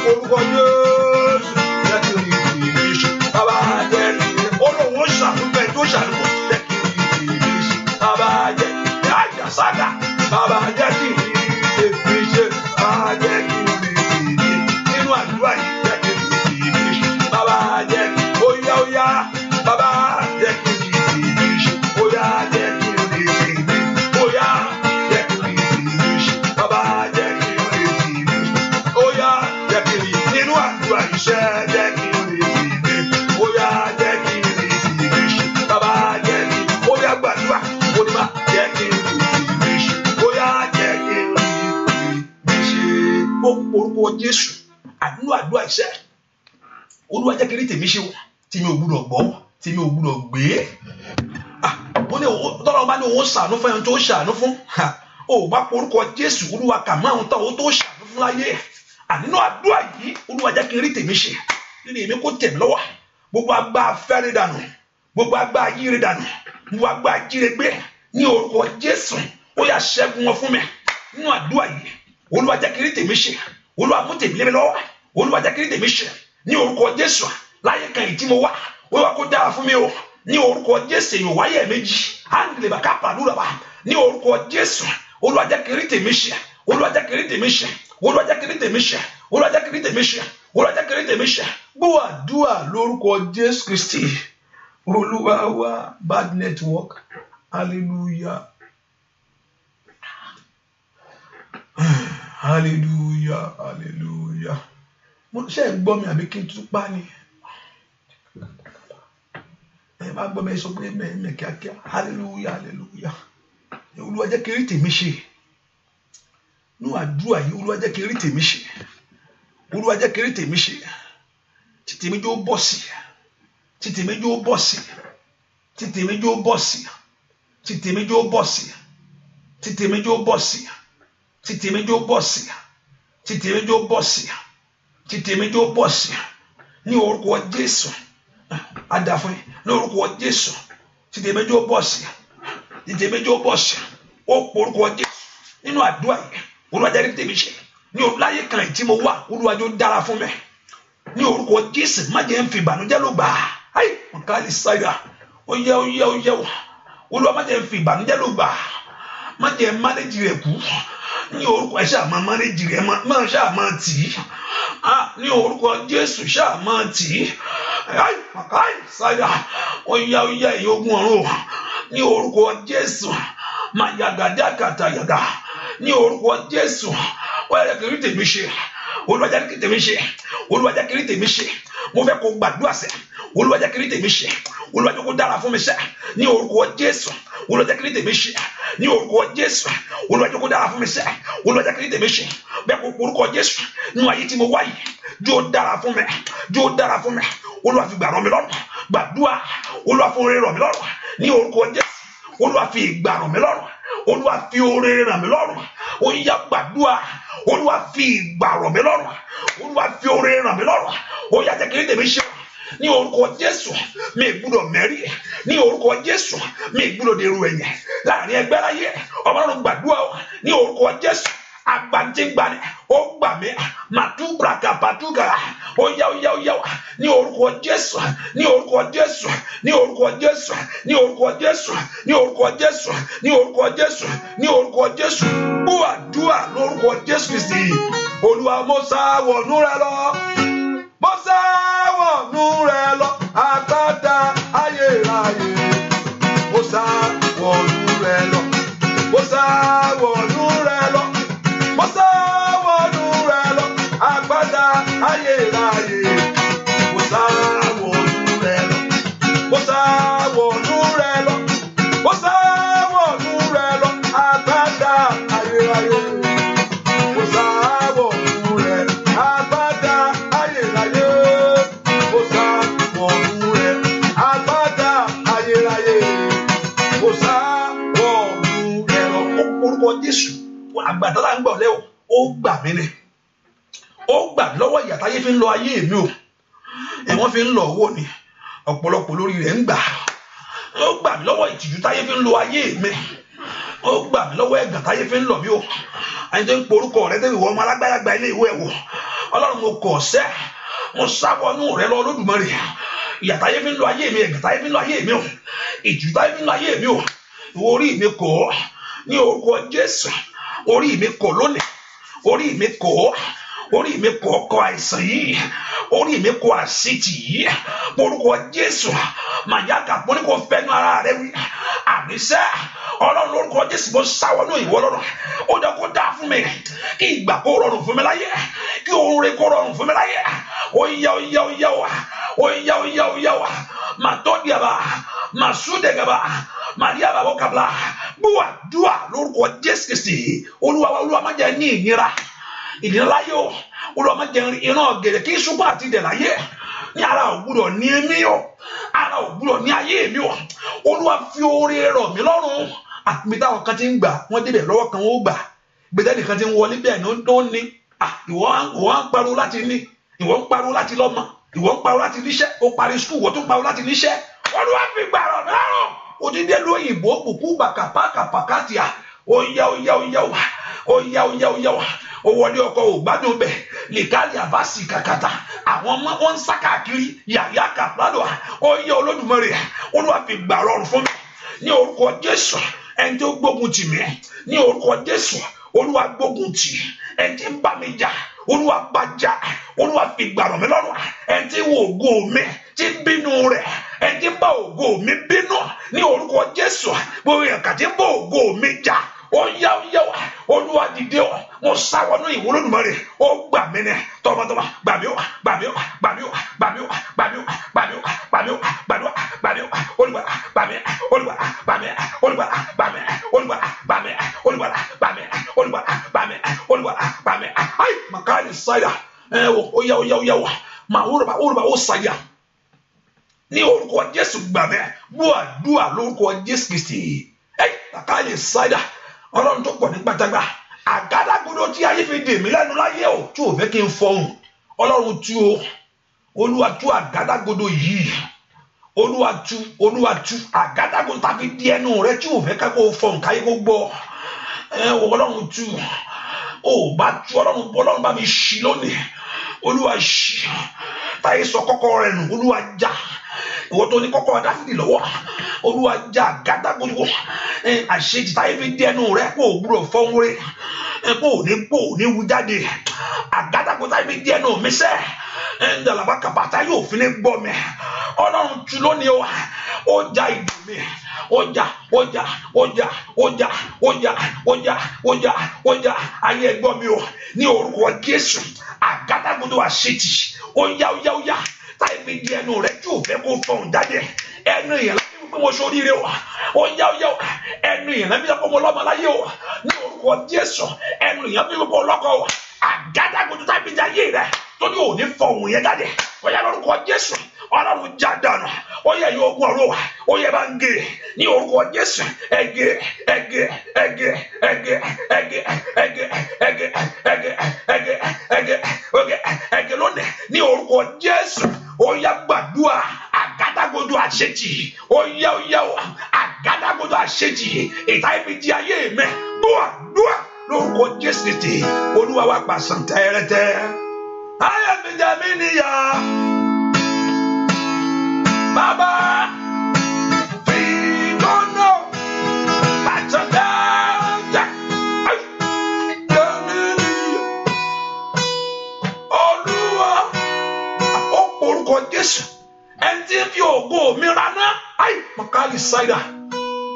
Orúkọ Jésù jẹ́ kí n rí ìrísí bàbá jẹ́ kí n rí olóhùn ṣàtúnbẹ̀ tó ṣàlùkò jẹ́ kí n rí ìrísí bàbá jẹ́ yájà sága bàbá jẹ́ kí n rí ìrísí bàbá jẹ́ kí n rí ìrísí nínú àdúrà yìí jẹ́ kí n rí ìrísí bàbá jẹ́ óyá bàbá jẹ́ kí n rí ìrísí óyá jẹ́ kí n rí ìrísí óyá jẹ́ kí n rí ìrísí bàbá jẹ́ kí n rí ìrísí óyá jẹ́ kí n rí nínú àdúrà iṣẹ́ jẹ́ kí n rí ìrísí óyá jẹ́ kí n rí ìrísí bàbá jẹ́ kí óyá gbàdúrà onímọ̀ jẹ́ kí n rí ìrísí óyá jẹ́ kí n rí ìrísí. Ó orúkọ Jésù àdúrà iṣẹ́ Olúwa jẹ́ kí n rí tèmi ṣe o tí mi ò gbúdọ̀ gbọ́ tí mi ò gbúdọ̀ gbé wọ́n ní tọ́lọ́ bá ní òun ṣàánú fún ẹni tó ṣàánú fún ó bá orúkọ Jésù Olúwa kà mọ́ àwọn tó ṣàánú fún láyé ànínú àdúrà yìí Olúwa jẹ́ kí n rí tèmi ṣe nínú èmi kó tèmi lọ́wọ́ gbogbo agbá fẹ́rẹ̀ dànù gbogbo agbá yíre dànù gbogbo agbá jíre gbé ní orúkọ Jésù ó yá ṣẹ́gun wọn fún mi nínú àdúrà yìí Olúwa jẹ́ kí n rí tèmi ṣe Olúwa mú tèmi lé mi lọ́wọ́ Olúwa jẹ́ kí n rí tèmi ṣe ní orúkọ Jésù láyé kan yìí tí mo wà Olúwa kó dára fún mi o ní orúkọ Jésù èèyàn wáyé méjì áńgìlì bàkà pàdúrà bá ní orúkọ Jésù Olúwa jẹ́ kí n rí tèmi ṣe Olúwa jẹ́ kí n rí tèmi ṣe Olúwa jẹ́ kí n rí tèmi ṣe Olúwa jẹ́ kí n rí tèmi ṣe Olúwa jẹ́ kí n rí tèmi ṣe gbọ́ àdúrà lórúkọ Jésù Kristi Olúwa wa bad network hallelujah hallelujah mo ṣe gbọ́ mi àbí kí n tún pa ni ẹ bá gbọ́ mi sọ pé mẹ́ kíákíá hallelujah Olúwa jẹ́ kí n rí tèmi ṣe nú àdúrà yìí Olúwa jẹ́ kí n rí tèmi ṣe Olúwa jẹ́ kí n rí tèmi ṣe títí mi jó bọ́ sí títí mi jó bọ́ sí títí mi jó bọ́ sí títí mi jó bọ́ sí títí mi jó bọ́ sí títí mi jó bọ́ sí títí mi jó bọ́ sí títí mi jó bọ́ sí ní orúkọ Jésù àdàfún ní orúkọ Jésù títí mi jó bọ́ sí títí mi jó bọ́ sí ó porúkọ Jésù nínú àdúrà yìí Olúwa jẹ́ kí tèmi ṣe ní láyé kan tí mo wà Olúwa jọ̀ọ́ dára fún mi ní orúkọ Jésù má jẹ́ ń fi ìbànújẹ́ ló gbà á nǹkan lè sáyà ó yẹ Olúwa má jẹ́ fi ìbànújẹ́ ló gbà, má jẹ́ mánéjì rẹ̀ kú ní orúkọ ẹ ṣáà máa mánéjì rẹ̀ máa ṣáà máa tì í ní orúkọ Jésù ṣáà máa tì í àkáì sáyà ó yá ẹ̀yin ogun ọ̀run ní orúkọ Jésù máa yàgàdá kàtà yàgà ní orúkọ Jésù ó yẹ kí rí tèmi ṣe, Olúwa jẹ́ kí tèmi ṣe, Olúwa jẹ́ kí rí tèmi ṣe, mo fẹ́ kó gbàdúrà sẹ́, Olúwa jẹ́ kí rí tèmi ṣe, Olúwa jẹ́ kó dára fún mi sẹ́ ní orúkọ Jésù, Olúwa jẹ́ kí rí tèmi ṣe ní orúkọ Jésù, Olúwa jẹ́ kó dára fún mi sẹ́, Olúwa jẹ́ kí rí tèmi ṣe bẹ́ẹ̀ kó orúkọ Jésù nínú ayé tí mo wá yìí jó dára fún mi, jó dára fún mi, Olúwa fi gbà ràn mí lọ́rùn, gbàdúrà, Olúwa fún oore ràn mí lọ́rùn ní orúkọ Jésù, Olúwa fi ìgbà ràn mí lọ́rùn, Olúwa fi oore ràn mí lọ́rùn, ó yá gbàdúrà, Olúwa fi ìgbà ràn mí lọ́rùn, Olúwa fi oore ràn mí lọ́rùn, ó yá jẹ́ kí rí tèmi ṣe ní orúkọ Jésù, mi gbọ́dọ̀ mẹ́rí ní orúkọ Jésù, mi gbọ́dọ̀ dèrò ẹ̀yìn láàrin ẹgbẹ́ láyé, Ọlọ́run gbàdúrà ní orúkọ Jésù, agbantingbani ó gbà mí màdúgbàgà bàdúgà ó yá ní orúkọ Jésù, ní orúkọ Jésù, ní orúkọ Jésù, ní orúkọ Jésù, ní orúkọ Jésù, ní orúkọ Jésù, ní orúkọ Jésù, gbàdúrà lórúkọ Jésù Kristi. Olúwa mo sá wọnú rẹ lọ, mo sá wọnú rẹ lọ, àgbàdá ayérayé, mo sá wọnú rẹ lọ, mo sá wọnú rẹ lọ, mo sá wọnú rẹ lọ, àgbàdá ayérayé, mo sá wọnú rẹ lọ, mo sá wọnú rẹ lọ, mo sá wọnú rẹ lọ, àgbàdá ayérayé, mo sá wọnú rẹ, àgbàdá ayérayé, mo sá wọnú rẹ, àgbàdá ayérayé, mo sá wọnú rẹ lọ. Orúkọ Jésù àgbàdo là ń gbọ̀ lẹ́ o, ó gbà mí ni, ó gbà mí lọ́wọ́ ìyà táyé fi ń lọ ayé mi o, ẹ̀wọ̀n fi ń lọ owó ni ọ̀pọ̀lọpọ̀ lórí rẹ̀ ń gbà, ó gbà mí lọ́wọ́ ìtìjú táyé fi ń lọ ayé mi, ó gbà mí lọ́wọ́ ẹ̀gàn táyé fi ń lọ mí o, ẹni tó ń porúkọ rẹ tẹ́lẹ̀ ìwọ ọmọ alágbára gba ilé ìwé ẹ̀wọ̀, Ọlọ́run mo kọ̀ sẹ́, mo sáwọnú rẹ lọ Olódùmarè, ìyà táyé fi ń lọ ayé mi, ẹ̀gàn táyé fi ń lọ ayé mi o, ìtìjú táyé fi ń lọ ayé mi o, ìwọ orí mi kọ̀ ní orúkọ Jésù, orí mi kọ̀ lónìí, orí mi kọ̀, orí mi kọ̀ ọkọ̀ àìsàn yìí, orí mi kọ̀ àṣìtì yìí, orúkọ Jésù, màyàgà mo ní kò fẹ́nu ara rẹ wí, àníṣe Ọlọ́run lórúkọ Jésù mo sáwọnú ìwọ lọ́rùn, ó jẹ́ kó dáa fún mi, kí ìgbà kó rọrùn fún mi láyé, kí ohun rere kó rọrùn fún mi láyé, ó yá wa, màtọ́díàbà, màsúdẹ̀gàbà, Maria babo kabla bua dua lórúkọ Jésù Kristi. Olúwa má jẹ́ ní ìnira láyé o, Olúwa má jẹ́ ìran gẹ̀rẹ̀ kí ṣùgbọ́n àti ìdẹ̀ láyé ní ara ògbúdọ̀ ní èmi o, ara ògbúdọ̀ ní ayé mi o, Olúwa fi oore rọ̀ mí lọ́rùn, àti táwọn kan ti ń gbà wọ́n débẹ̀ lọ́wọ́ kan ó gbà, gbẹdẹ́ nìkan ti ń wọlé bẹ́ẹ̀ ní ó ní, ìwọ ń pariwo láti ní, ìwọ ń pariwo láti lọ́mọ, ìwọ ń pariwo láti níṣẹ́, ó parí skul wọ́n tún pariwo láti níṣẹ́, Olúwa fi gbà rọ̀ mí lọ́rùn, odidi lóyìnbó kùkú bàkàpàkàpàkàtìyà, ó yá wa, ó wọlé ọkọ ò gbádùn bẹ lìkàlì àbáṣì kàkàtà, àwọn ọmọ wọn ń sá káàkiri yàyà kàpàdọ, ó yá Olódùmarè, Olúwa fi gbà rọrùn fún mi ní orúkọ Jésù, ẹni tó gbógun tì mí ní orúkọ Jésù, Olúwa gbógun tì, ẹni tí ń bá mi jà, Olúwa bá jà, Olúwa fi gbà rọ̀ mí lọ́rùn, ẹni tí wo ògo mi tí ń bínú rẹ̀, ẹni tí ń bá ògo mi bínú ní orúkọ Jésù, gbogbo ẹ̀ka tí ń bá ògo mi jà, ó yá wa, Olúwa dìde o, mo sáwọnú ìwọ Olódùmarè, ó gbà mí ní tọmọtọmọ, gbà mí o, Olúwa gbà mí, Olúwa gbà mí, Olúwa gbà mí, Olúwa gbà mí, Olúwa gbà mí, Olúwa gbà mí, Olúwa gbà mí, ay makali saya, ó yá wa, ma orúba ó saya ní orúkọ Jésù gbà mí, búàdúà lórúkọ Jésù Kristi, makali saya, Ọlọ́run tó pọ̀ ní gbàdágbà, àgádágodo tí ayé fi dè mí lẹ́nu láyé o, tí ò fẹ́ kí n fọhùn, Ọlọ́run tú o, Olúwa tú àgádágodo yìí, Olúwa tú àgádágodo tàbí di ẹnu rẹ tí ò fẹ́ ká kó fọhùn káyé kó gbọ́, Ọlọ́run tú, ó bá tú, Ọlọ́run bá mi ṣí lónìí, Olúwa ṣí, táyé sọ kọ́kọ́rọ́ rẹ̀ nù, Olúwa já, ìwọ tó ní kọ́kọ́rọ́ Dáfídì lọ́wọ́, Olúwa já àgádágodo àṣetì táyé fi dẹnu rẹ kó gbúdọ̀ fọ́nwé kó ní wú jáde àgádágodo táyé fi dẹnu mi sẹ́ ndàlàbà kàbàtà yóò fi ní gbọ́ mi Ọlọ́run tú lónìí ó já ìdè mi ọjà ayé ẹgbọ́n mi ní orúkọ Jésù àgádágodo àṣetì ó yá táyé fi dẹnu rẹ tí ò fẹ́ kó fọ̀hún jáde ẹnu yẹn láti wípé mo ṣoríire ó yá ẹnu yẹn láti wípé mo lọ́mọ láyé ní orúkọ Jésù ẹnu yẹn láti wípé ọlọ́kọ àgádágodo táyé fi jáyé rẹ tó ní òní fọ̀hún yẹn jáde ó yá lórúkọ Jésù Ọlọ́run já dànù ó yẹ yóò gún ọ̀rọ̀ ó yẹ bá ń gé ní orúkọ Jésù ẹgẹ lónìí ní orúkọ Jésù ó yá gbàdúrà àgádágodo àṣetì ó yá àgádágodo àṣetì ìta ibi di ayé mi dúà lórúkọ Jésù tètè Olúwa wa pàṣán tẹ́rẹ́tẹ́ ayé mi jẹ́ mi níyà. Baba, we don't know, but Olúwa, orúkọ Jésù, ẹni tí ń fi ògo mi rana, makali saida,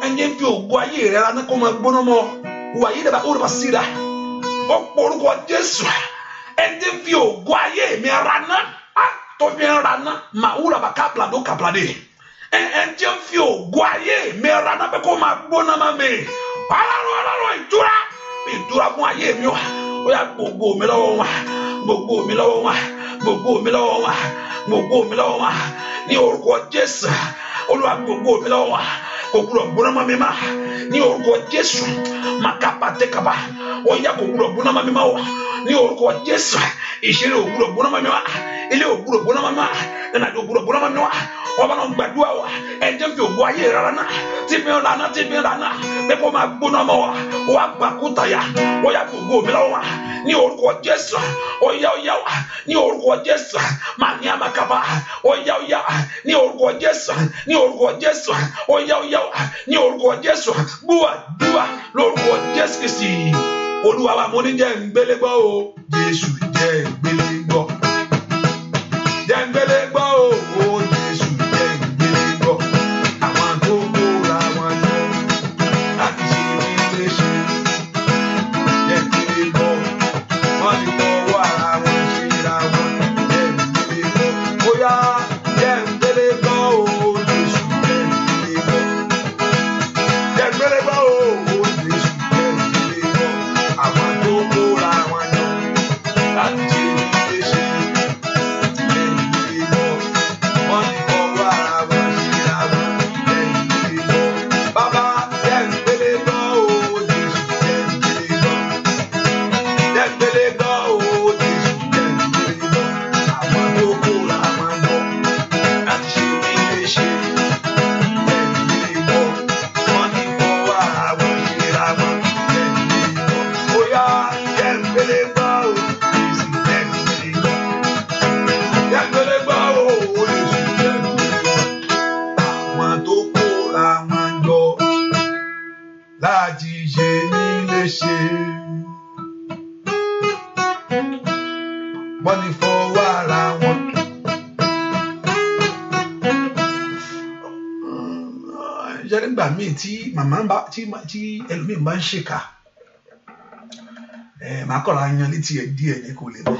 ẹni tí ń fi ògo ayé rẹ̀ rana kó máa gbóná mọ́, wà yí dàbà orúkọ síra, orúkọ Jésù, ẹni tí ń fi ògo ayé mi rana. To fi rana maura bakapla do kaplade en tí ń fi ògo ayé mi rana pé kó máa gbóná má mi Ọlọ́run ìtura fún ayé mi ó yá gbogbo mi lọ́wọ́ wa ní orúkọ Jésù Olúwa gbogbo mi lọ́wọ́ wa kò gbúdọ̀ gbóná má mi má ní orúkọ Jésù makapatekaba ó yá kò gbúdọ̀ gbóná má mi má wà ní orúkọ Jésù ìṣeré ò gbúdọ̀ gbóná má mi má ilé ò gbúdọ̀ gbóná má mi má nínú àjò gbúdọ̀ gbóná má mi má ọba náà gbàdúrà wa ẹjẹ fi ògo ayé rárá náà tí mi rànà pé kó máa gbóná mọ́ wa wà gbàkúta yá ó yá gbogbo mi lọ́wọ́ wa ní orúkọ Jésù ó yá wa ní orúkọ Jésù máa ní àmàkàbà ó yá ní orúkọ Jésù ó yá wa ní orúkọ Jésù gbúwà lórúkọ Jésù Kristi Olúwa wa mo ní jẹ́ ń gbélé gbọ́ o Jésù jẹ́ ń gbélé gbọ́ o Jésù jẹ́ ń gbélé gbọ́ àwọn tó kóra wọn jọ láti ṣe ní léṣe jẹ́ ń gbélé gbọ́ wọ́n ti fọwọ́ ara wọn ṣera wọn jẹ́ ń gbélé gbọ́ bóyá jẹ́ ń gbélé gbọ́ o Jésù jẹ́ ń gbélé gbọ́ jẹ́ ń gbélé gbọ́ o Jésù jẹ́ ń gbélé gbọ́ àwọn tó kóra wọn jọ láti ṣe ní léṣe. Nígbà míì tí màmá tí ẹlòmíì bá ń ṣèkà màá kọ́ra yan létí ẹ̀ díẹ̀ ní kò lè mọ̀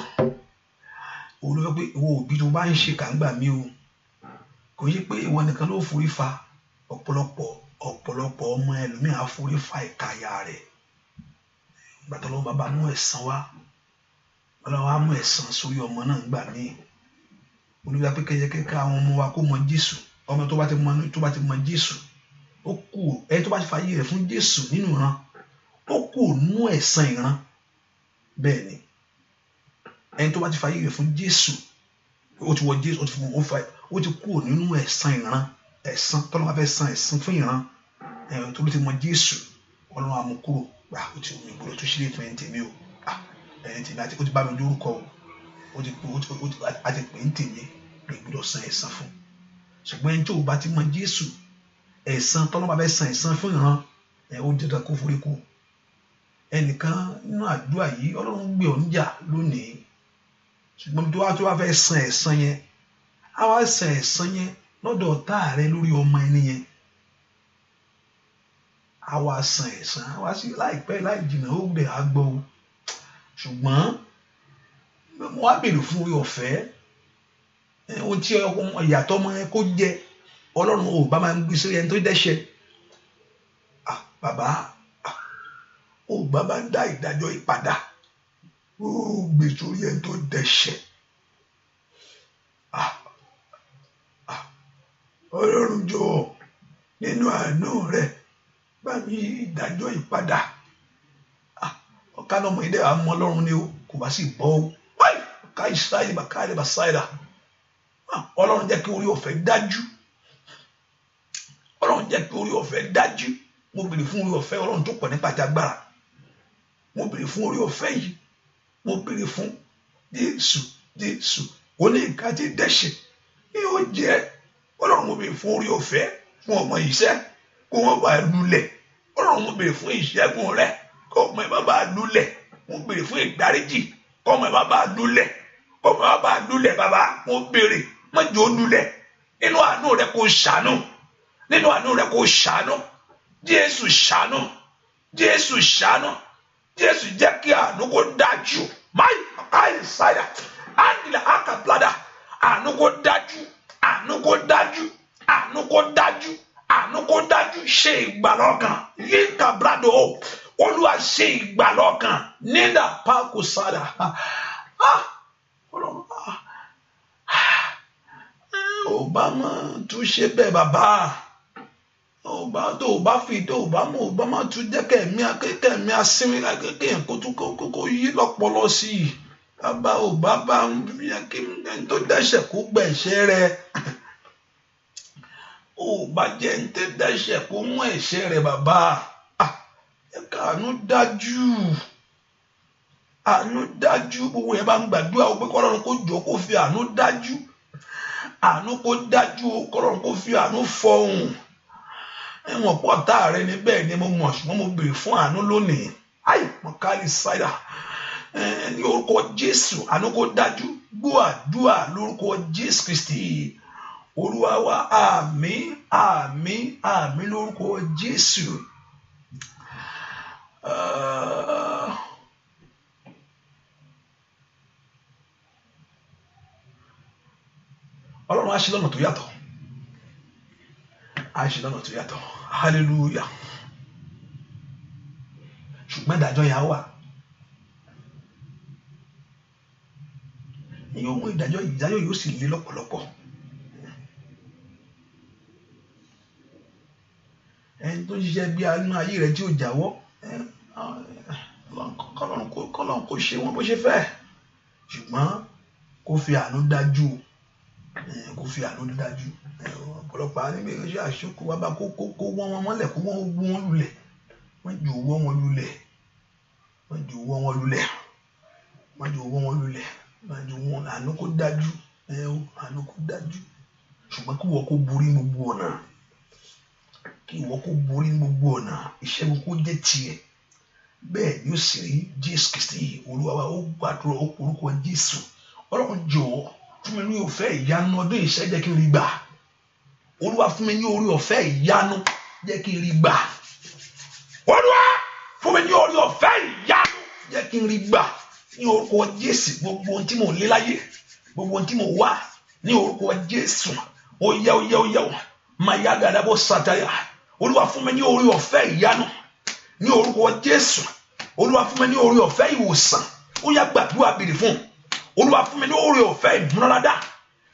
olùkọ́ pé ìwọ òbí tó bá ń ṣèkà ńgbà míì o kò yí pé ìwọ nìkan ló forí fa ọ̀pọ̀lọpọ̀ ọmọ ẹlòmíì á forí fa ìkàyà rẹ̀ gbàtọ́ lọ́wọ́ bàbá mú ẹ̀san wá ọlọ́wọ́ á mú ẹ̀san sórí ọmọ náà ńgbà míì olùkọ́ pé kẹ́kẹ́ àwọn ọmọ wa kó mọ Jésù ọmọ tó bá ti mọ Jésù ó kù ẹni tó bá ti fàyè rẹ̀ fún Jésù nínú ìran ó kù nú ẹ̀san ìran bẹ́ẹ̀ ni ẹni tó bá ti fàyè rẹ̀ fún Jésù ó ti wọ Jésù ó ti kù nínú ẹ̀san ìran ẹ̀san tọ́lọ́ máa fẹ́ san ẹ̀san fún ìran tó ló ti mọ Jésù Ọlọ́run àmúkúrò gbà ó ti omi ìgbòrò tó ṣílẹ̀ tẹ̀mí tèmi o ẹni tèmi àti ó ti bá mi lórúkọ o àti pè ń tèmi pé gbọ́dọ̀ san ẹ̀san fún ṣùgbọ́n ẹni tó bá ti mọ Jésù ẹ̀san tọ́lọ́ bá fẹ́ san ẹ̀san fún ìran ó jẹ́ kó forí kù. Ẹnìkan nínú àdúrà yìí Ọlọ́run gbé ọ níjà lónìí, ṣùgbọ́n tó wá fẹ́ san ẹ̀san yẹn á wá san ẹ̀san yẹn lọ́dọ̀ ọ̀tá rẹ lórí ọmọ ẹni yẹn. A wá san ẹ̀san, a wá sí láìpẹ́ láì jìnnà ó gbé àgbọ̀ o. Ṣùgbọ́n mo wá béèrè fún orí ọ̀fẹ́, ohun tí ìyàtọ̀ ọmọ yẹn kó jẹ Ọlọ́run ò bá máa ń gbé sórí ẹni tó dẹ́ṣẹ̀. Bàbá ò bá máa ń dá ìdájọ́ ìpadà ó gbé sórí ẹni tó dẹ́ṣẹ̀. Ọlọ́run jọ̀ọ́ nínú àánú rẹ̀ bá mi ìdájọ́ ìpadà. Ọ̀ká lọ́mọ ìdẹ́ àmọ́ Ọlọ́run ni ó kò bá sì bọ́ ó. Ká Ísírẹ́lì bá ká lè bá sáyà. Ọlọ́run jẹ́ kí orí ọ̀fẹ́ dájú. Ọlọ́run jẹ́ kí orí ọ̀fẹ́ dájú. Mo béèrè fún orí ọ̀fẹ́ Ọlọ́run tó pọ̀ nípa agbára. Mo béèrè fún orí ọ̀fẹ́ yìí. Mo béèrè fún Jésù oníkà tí dẹ́ṣẹ̀ ní ó jẹ́. Ọlọ́run mo béèrè fún orí ọ̀fẹ́ fún ọmọ iṣẹ́ kó wọ́n bá lulẹ̀. Ọlọ́run mo béèrè fún ìṣẹ́gun rẹ̀ kó ọmọ ẹ̀ má bá lulẹ̀. Mo béèrè fún ìdáríjì kó ọmọ ẹ̀ má bá lulẹ̀. Kó ọmọ ẹ̀ má bá lulẹ̀ bàbá. Mo béèrè má jẹ́ ó lulẹ̀. Nínú àánú rẹ̀ kó ṣàánú. Nínú àánú rẹ̀ kó ṣàánú. Jésù ṣàánú. Jésù ṣàánú. Jésù jẹ́ kí àánú kó dájú. Máì àìsàyà àndìlà àkàbládà. Àánú kó dájú. Àánú kó dájú. Àánú kó dájú. Àánú kó dájú. Ṣe ìgbàlọ́kàn. Yíká brado. Olúwa ṣe ìgbàlọ́kàn. Nídà pákó sádà. Obama tún ṣe bẹ́ẹ̀ bàbá. Tó bá fi tó bá mú Obama tún jẹ́ kẹ̀mí asínmi kéèyàn kó tún kó yí lọ́pọlọ sí i. Bàbá Obama ń yẹ kí ẹni tó dẹ́ṣẹ̀ kó gbẹ̀ṣẹ̀ rẹ̀. Ó bá jẹ́ ẹni tó dẹ́ṣẹ̀ kó mú ẹ̀ṣẹ̀ rẹ̀ bàbá. Ẹ̀ka àánú dájú. Àánú dájú. Gbogbo yẹn bá ń gbàdúrà ó pé kọ́lọ́run kó jọ kó fi àánú dájú. Àánú kó dájú. Kọ́lọ́run kó fi àánú fọhùn. Ẹ̀wọ̀n pọ̀ tá rẹ ní bẹ́ẹ̀ ni mo mọ̀ ṣùgbọ́n mo béèrè fún àánú lónìí. Mo kárí sáyà. Ní orúkọ Jésù àánú kó dájú. Gbọ́ àdúrà lórúkọ Jésù Kristi. Olúwa wa àmín àmín àmín lórúkọ Jésù. Ọlọ́run á ṣe lọ́nà tó yàtọ̀. Á ṣe lọ́nà tó yàtọ̀. Hallelujah. Ṣùgbọ́n ìdájọ́ yà wà. Èyí ò mú ìdájọ́ yóò sì le lọ́pọ̀lọpọ̀. Ẹni tó ń ṣiṣẹ́ bí inú ayé rẹ̀ tí ò jáwọ́. Kọ́lọ́run kò ṣe wọn bó ṣe fẹ́. Ṣùgbọ́n kó fi àánú dájú. Kó fi àánú dájú. Ọ̀pọ̀lọpọ̀ àníbi ìrẹsì àṣokò wa bá kó wọ́n mọ́lẹ̀ kó wọ́n wú wọn lulẹ̀. Wọ́n jù wọ́ wọn lulẹ̀. Wọ́n jù wọ́ wọn lulẹ̀. Wọ́n jù wọ́ wọn lulẹ̀. Wọ́n jù wọ́n àánú kó dájú. Àánú kó dájú. Ṣùgbọ́n kí wọ́n kó borí gbogbo ọ̀nà. Kí wọ́n kó borí gbogbo ọ̀nà. Ìṣẹ́gun kó jẹ́ tiẹ̀. Bẹ́ẹ̀ ni ó sì rí Jésù Kristi Olúwa wa ó gbàdúrà ó porúkọ Jésù. Ọlọ́run jọ̀ọ́ fún mi ní ọ̀fẹ́ ìyanu ọdún ìṣẹ́ jẹ́ kí n rí gbà. Olúwa fún mi ní orí ọ̀fẹ́ ìyanu jẹ́ kí n rí gbà. Olúwa fún mi ní orí ọ̀fẹ́ ìyanu jẹ́ kí n rí gbà. Ní orúkọ Jésù gbogbo ohun tí mò ń lé láyé gbogbo ohun tí mò ń wá ní orúkọ Jésù ó yẹ máa yá gàdá bó sàtáyà. Olúwa fún mi ní orí ọ̀fẹ́ ìyanu ní orúkọ Jésù. Olúwa fún mi ní orí ọ̀fẹ́ ìwòsàn. Ó yá gbàdúrà béèrè fún. Olúwa fún mi ní orí ọ̀fẹ́ ìmúnáradá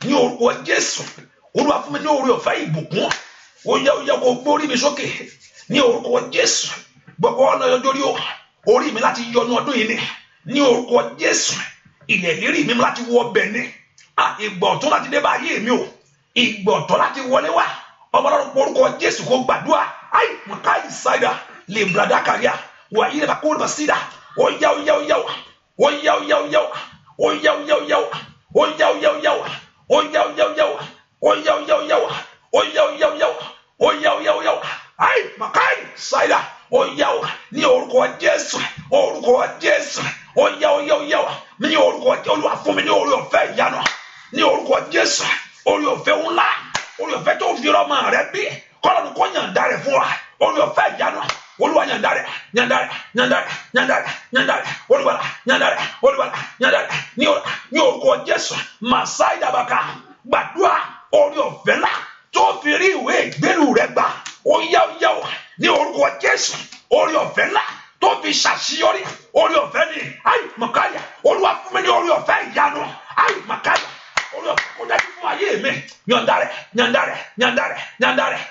ní orúkọ Jésù. Olúwa fún mi ní orí ọ̀fẹ́ ìbùkún. Ó yẹ kó gbórí mi sókè ní orúkọ Jésù. Gbogbo ọ̀nà lórí orí mi láti yọnu ọdún yìí ní orúkọ Jésù. Ilẹ̀ lérí mi láti wọ ọbẹ̀ ní. Ìgbà ọ̀tún láti dé bá ayé mi o. Ìgbà ọ̀tún láti wọlé wá. Ọmọ Ọlọ́run orúkọ Jésù kó gbàdúrà. Mọ̀ká ìsáyà lè brada kàríà. Wà yí lẹ́bàá kó lè bá sídà. Ó yá Oya. Ai makai saida. Oya ní orúkọ Jésù. Orúkọ Jésù. Oya. Ní orúkọ Olúwa fún mi ní orí ọ̀fẹ́ ìyanu. Ní orúkọ Jésù. Orí ọ̀fẹ́ ńlá. Orí ọ̀fẹ́ tó fi ọmọ rẹ̀ bí. Kọ́lọ́run kó yànda rẹ̀ fún wa. Orí ọ̀fẹ́ ìyanu. Olúwa yànda rẹ̀. Olúwa yànda rẹ̀. Ní orúkọ Jésù. Masaida baka. Gbàdúrà orí ọ̀fẹ́ ńlá tó fi rí ìwé ìgbélú rẹ̀ gbà. Oya ní orúkọ Jésù. Orí ọ̀fẹ́ ńlá tó fi ṣàṣeyọrí. Orí ọ̀fẹ́ ni. Ai makaya. Olúwa fún mi ní orí ọ̀fẹ́ ìyanu. Ai makaya. Olúwa kó dájú fún ayé mi. Yànda rẹ̀.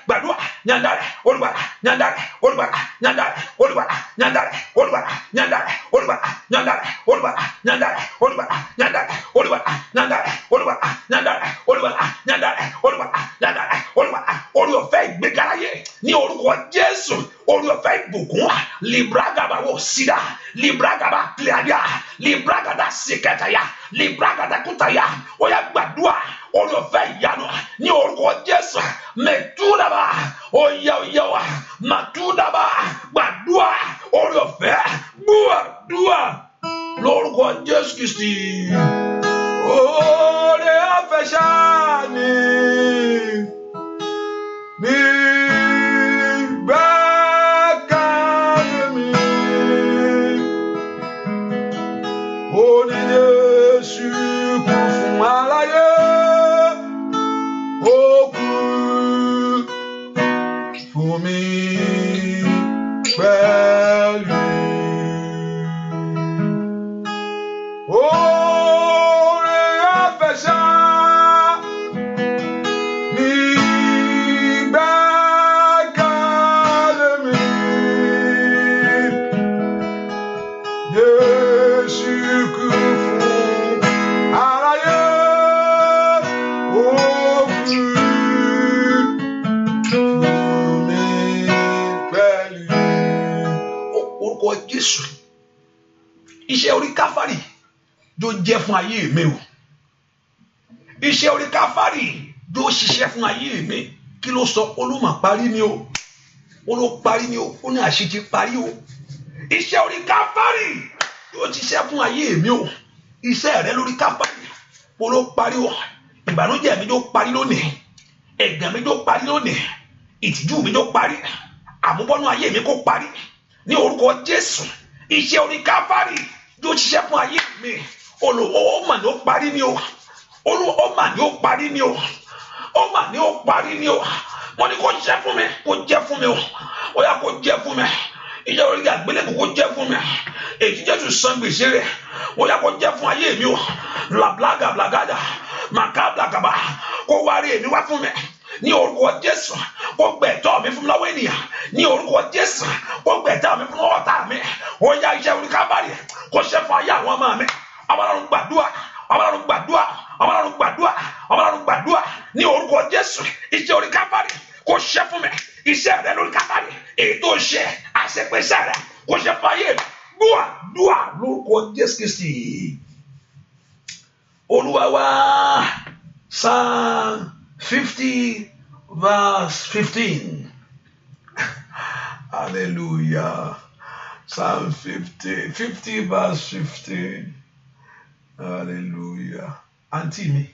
Gbàdúrà yànda rẹ̀. Olúwa yànda rẹ̀. Olúwa yànda rẹ̀. Olúwa yànda rẹ̀. Olúwa yànda rẹ̀. Olúwa yànda rẹ̀. Olúwa yànda rẹ̀. Olúwa yànda rẹ̀. Olúwa yànda rẹ̀. Olúwa yànda rẹ̀. Olúwa yànda rẹ̀. Olúwa yànda rẹ̀. Olúwa orí ọ̀fẹ́ ìgbégaláyé ní orúkọ Jésù. Orí ọ̀fẹ́ ìbùkún. Libragaba wo sida. Libragaba kleadia. Libragada siketaya. Libragada kutaya. Oya gbàdúrà orí ọ̀fẹ́ ìyanu ní orúkọ Jésù. Mẹtúdàbà. Oya. Màtúdàbà. Gbàdúrà orí ọ̀fẹ́. Gbàdúrà lórúkọ Jésù Kristi. Orí ọ̀fẹ́ ṣáà ni. Iṣẹ́ orí Káfárì yóò jẹ́ fún ayé mi o. Iṣẹ́ orí Káfárì yóò ṣiṣẹ́ fún ayé mi. Kí ló sọ? Olúmọ̀ parí ni o. Olú parí ni o. Ó ní àṣetì parí o. Iṣẹ́ orí Káfárì yóò ṣiṣẹ́ fún ayé mi o. Iṣẹ́ rẹ lórí Káfárì olú parí o. Ìbànújẹ́ mi yóò parí lónìí. Ẹ̀gàn mi yóò parí lónìí. Ìtìjú mi yóò parí. Àmúbọ́nú ayé mi kó parí. Ní orúkọ Jésù. Iṣẹ́ orí Káfárì yóò ṣiṣẹ́ fún ayé mi. Olùwọ́ mà ní ó parí ni o. Olùwọ́ mà ní ó parí ni o. Ó mà ní ó parí ni o. Wọ́n ní kó jẹ́ fún mi. Kó jẹ́ fún mi o. Ó yá kó jẹ́ fún mi. Iṣẹ́ orí àgbélébùú kó jẹ́ fún mi. Èyí Jésù san gbèsè rẹ̀. Ó yá kó jẹ́ fún ayé mi o. Lablaga blagada. Makablagaba. Kó wárí èmi wá fún mi. Ní orúkọ Jésù. Kó gbẹ̀tọ́ mi fún mi lọ́wọ́ ènìyàn. Ní orúkọ Jésù. Kó gbẹ̀tọ́ mi fún lọ́wọ́ ọ̀tá mi. Ó yá iṣẹ́ orí Káfárì kó ṣe fún ayé àwọn ọmọ mi. Ọlọ́run gbàdúrà. Ní orúkọ Jésù. Iṣẹ́ orí Káfárì kó ṣe fún mi. Iṣẹ́ rẹ lórí Káfárì. Èyí tó ṣe àṣepẹ́sẹ̀ rẹ kó ṣe fún ayé mi. Dúà lórúkọ Jésù Kristi. Olúwa wa. Psalm 50 verse 15. Hallelujah. Psalm 50 verse 15. Hallelujah. Àǹtí mi.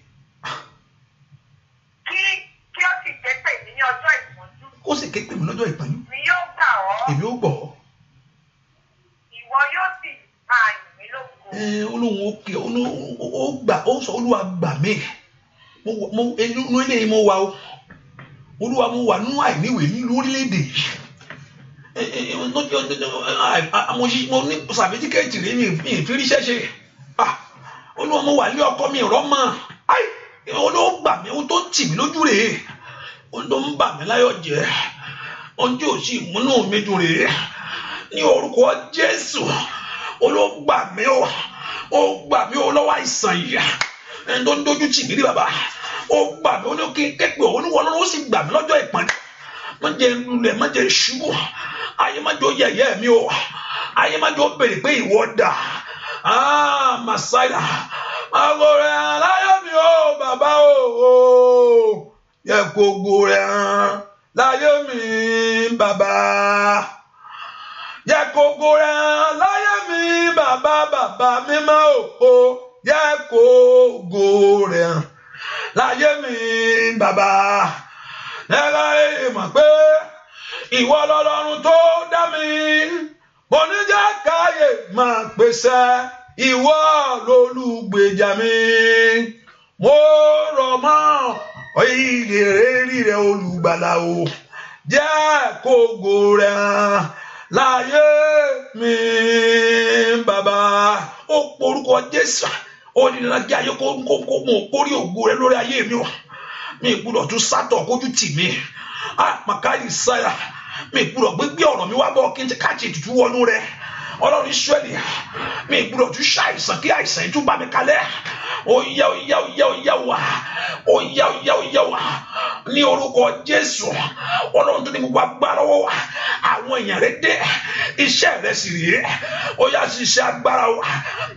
Kí ó sì ké pè mí ní ọjọ́ ìpọ́njú. Ó sì ké pè mí lọ́jọ́ ìpọ́njú. Mi yóò gbà ọ́. Èmi ó gbọ́ ọ́. Ìwọ yóò sì máa yìn mí lógo. Olóhùn ó gbà ó sọ Olúwa gbà mí. Inú ilé yìí mo wà o. Olúwa mo wà nínú àìníwèé lórílẹ̀-èdè yìí. Mo ní sàfítíkẹ́ẹ̀tì rẹ̀ mi ìfiríṣẹ́ ṣe. Olúwa mo wà lé ọkọ mi rọ́mọ. Olúwa gbà mí ohun tó tì mí lójú rèé. Ohun tó ń bà mí láyọ̀ jẹ́. Ohun tí ò sì múnú mi dùn rèé. Ní orúkọ Jésù. Olúwa gbà mí o. Ó gbà mí o lọ́wọ́ àìsàn yìí. Ẹni tó ń dojú tì mí rí bàbá. Ó gbà mí ó ní kí n képe Olúwa Ọlọ́run ó sì gbà mí lọ́jọ́ ìpọ́njú. Má jẹ́ lulẹ̀, má jẹ́ ṣubú. Ayé má jẹ́ yẹ̀yẹ́ mi o. Ayé má jẹ́ béèrè pé ìwọ dà. Màsáìlà. Àgọ́rẹ̀ aláyọ̀ mi o bàbá o. Yẹ kó gbó rẹ̀ hàn láyé mi bàbá. Jẹ́ kógo rẹ̀ láyé mi bàbá mímọ́ o. Jẹ́ kógo rẹ̀ láyé mi bàbá. Láyé mọ̀ pé ìwọ lọ́lọ́run tó dá mi. Mo ní jẹ́ káyé máa pèsè. Ìwọ lolùgbèjà mi. Mo rọ̀ mọ́ ìlérí rẹ̀ olùgbàlà o. Jẹ́ kógo rẹ̀ láyé mi bàbá. Ó porúkọ Jésù. Ó ní láti ayé kó mọ̀ kórí ògo rẹ̀ lórí ayé mi o. Mi gbọ́dọ̀ tún sátọ̀ kójú tì mí. Màkàrí sáyà. Mi gbọ́dọ̀ gbé ọ̀rọ̀ mi wá bọ́ kí n ti káàkiri tutù wọnú rẹ̀. Ọlọ́run Ísírẹ́lì, mi gbọ́dọ̀ tún ṣàìsàn kí àìsàn yìí tún bá mi kalẹ̀. Ó yá wá ní orúkọ Jésù. Ọlọ́run tó ní gbogbo agbára lọ́wọ́ wa. Àwọn èèyàn rẹ̀ dé, iṣẹ́ rẹ̀ sì rèé. Ó yá ṣiṣẹ́ agbára wa.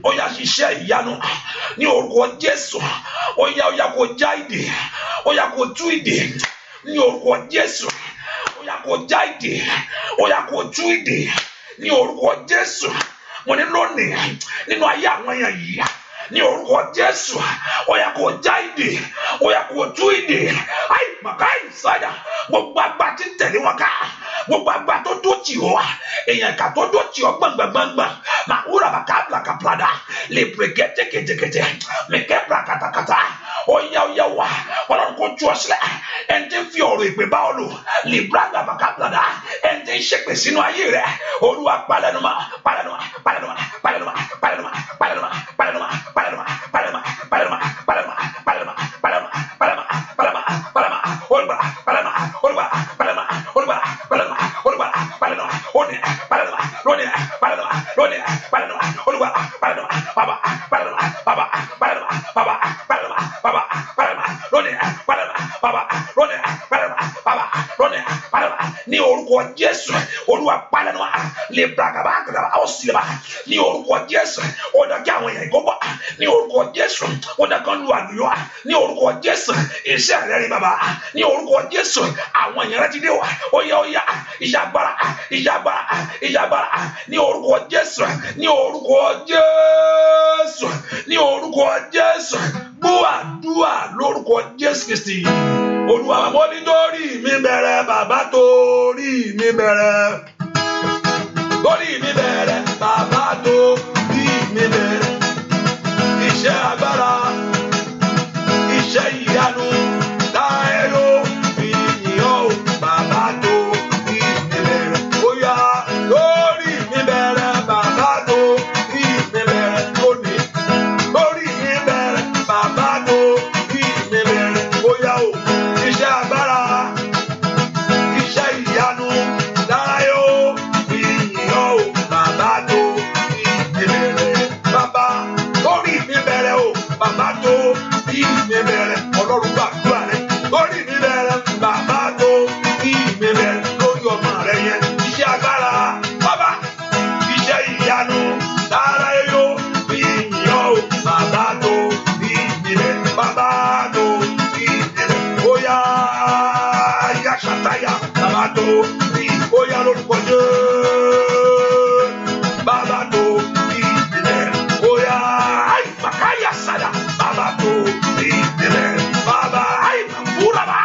Ó yá ṣiṣẹ́ ìyanu ní orúkọ Jésù. Ó yá kó já ìdè. Ó yá kó tú ìdè ní orúkọ Jésù. Ó yá kó já ìdè. Ó yá kó tú ìdè ní orúkọ Jésù. Mo ní lónìí nínú ayé àwọn èèyàn yìí ní orúkọ Jésù. Ó yá kó já ìdè. Ó yá kó tú ìdè. Màkàí sáyà. Gbogbo àgbà tí ń tẹ̀lé wọn ká. Gbogbo àgbà tó dó tì ọ́. Èèyàn kà tó dó tì ọ́ gbàngbàngbàngbà. Màwúrà bàkà blàkàplàdà. Lè pèrè kẹ́tẹ́kẹ́tẹ́kẹ́tẹ́. Mẹ̀kẹ́ blàkàtàkàtà. Ó yá wá. Ọlọ́run kò tú ọ sílẹ̀. Ẹni tí ń fi ọ̀rọ̀ ìpè bá ọ lò. Lè bràgbà bàkàplàdà. Ẹni tí ń ṣépè sínú ayé rẹ̀. Olúwa palẹ̀nùmá. Ní orúkọ Jésù, Olúwa palẹ̀nùmá. Lè bràgbà ó sì lè ní orúkọ Jésù. Ó dà kí àwọn èèyàn ìkópa ní orúkọ Jésù. Ó dà kan lu àlùyọ ní orúkọ Jésù. Iṣẹ́ rẹ̀ rí bàbá ní orúkọ Jésù. Àwọn èèyàn rẹ̀ ti dé wá. Ó yá iṣẹ́ agbára ní orúkọ Jésù. Ní orúkọ Jésù. Ní orúkọ Jésù. Gbọ́ àdúrà lórúkọ Jésù Kristi. Olúwa mo ní torí mi bẹ̀rẹ̀ bàbá torí mi bẹ̀rẹ̀. Torí mi bẹ̀rẹ̀ bàbá torí mi bẹ̀rẹ̀. Iṣẹ́ agbára, iṣẹ́ ìyanu, táyọ̀ ìyìn o bàbá torí mi bẹ̀rẹ̀. Ó yá torí mi bẹ̀rẹ̀ bàbá torí mi bẹ̀rẹ̀ lónìí. Torí mi bẹ̀rẹ̀ bàbá torí mi bẹ̀rẹ̀. Ó yá o iṣẹ́ agbára, iṣẹ́ ìyanu, táyọ̀ ìyìn o bàbá torí mi bẹ̀rẹ̀. Bàbá torí mi bẹ̀rẹ̀ o bàbá torí mi bẹ̀rẹ̀. Ọlọ́run gbàdúrà rẹ̀. Torí mi bẹ̀rẹ̀ bàbá torí mi bẹ̀rẹ̀ lórí ọmọ rẹ̀ yẹn. Iṣẹ́ agbára bàbá, iṣẹ́ ìyanu, táyọ̀ ìyìn o bàbá torí mi bẹ̀rẹ̀. Bàbá torí mi bẹ̀rẹ̀. Ó yá ṣàtàyà bàbá torí. Ó yá lórúkọ Jésù. Bàbá torí mi bẹ̀rẹ̀. Ó yá màkàyà sàdà. Bàbá torí mi bẹ̀rẹ̀. Bàbá màkúràbà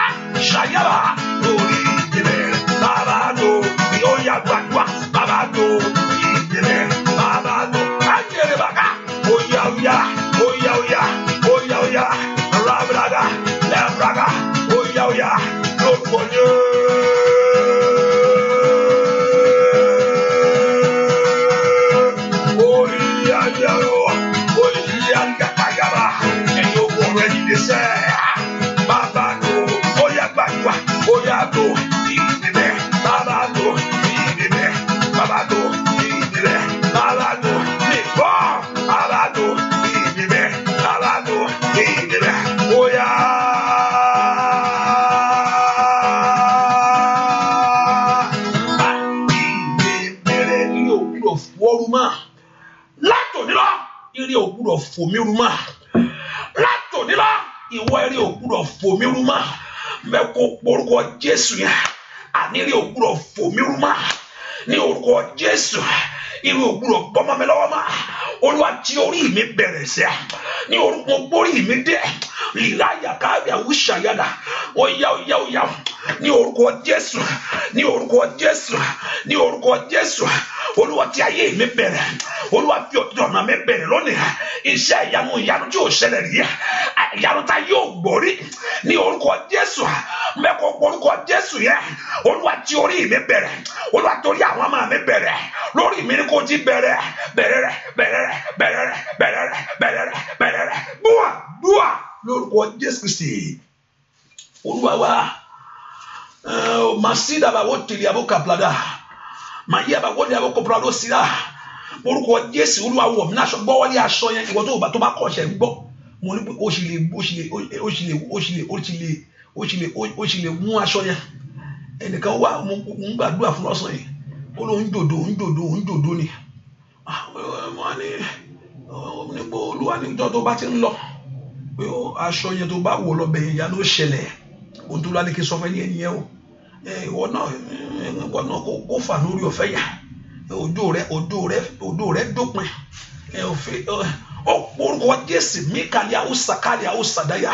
ṣàyàbà torí mi bẹ̀rẹ̀. Bàbá torí. Ó yá gbàdúrà. Bàbá torí mi bẹ̀rẹ̀. Bàbá torí. Àjẹrè bàkà. Ó yá. Rabraga, lebraga. Ó yá lórúkọ Jésù. Ire ò gbúdọ̀ fò mí rú mọ́. Látòní lọ, ìwọ ire ò gbúdọ̀ fò mí rú mọ́. Mẹ́kò porúkọ Jésù yẹn. nírí ògbúrọ̀ fòmírúmá ní orúkọ Jésù. Irú ògbúrọ̀ bọ́mọ mi lọ́wọ́ máa. Olúwa tí orí mi bẹ̀rẹ̀ sẹ́ ní orúkọ gbórí mi dé ìráyà káàbíà wúṣàyàdà óyá ní orúkọ Jésù, ní orúkọ Jésù, ní orúkọ Jésù. Olúwa tí ayé mi bẹ̀rẹ̀, Olúwa fi ọ̀nà mi bẹ̀rẹ̀ lónìí. Iṣẹ́ ìyanu tí ò ṣẹlẹ̀ rí, ìyanu tá yóò gbórí ní orúkọ Jésù. Mẹ́kọ̀ọ́ orúkọ Jésù yẹn. Olúwa tí orí mi bẹ̀rẹ̀, Olúwa torí àwọn ọmọ mi bẹ̀rẹ̀, lórí mi ni kò ti bẹ̀rẹ̀ dúà lórúkọ Jésù Kristi Olúwa wa. Masida ba wotili aboka plada maye ba wodi aboko plado sira orúkọ Jésù. Olúwa wọ̀ mí láṣọ gbọ́ wọlé aṣọ yẹn. Ìwọ tó bá kọ̀ ṣe gbọ́ mo ní pé ó sì lè mú aṣọ yẹn. Ẹnìkan wà mo ń gbàdúrà fún lọ́sàn yìí. Ó ló ń jòdò ni. Wọ́n ní pé Olúwa ní ìjọ tó bá ti ń lọ pé aṣọ yẹn tó bá wọ̀ lọ bẹ̀yẹn ìyanu ó ṣẹlẹ̀. Ohun tó lálẹ́ kí sọ fẹ́ ní ẹnìyẹn o. Ìwọ náà kó fà lórí ọ̀fẹ́ yà. Òjò rẹ dópin. Orúkọ Jésù mi kàlí àwùsà kàlí àwùsà dáyà.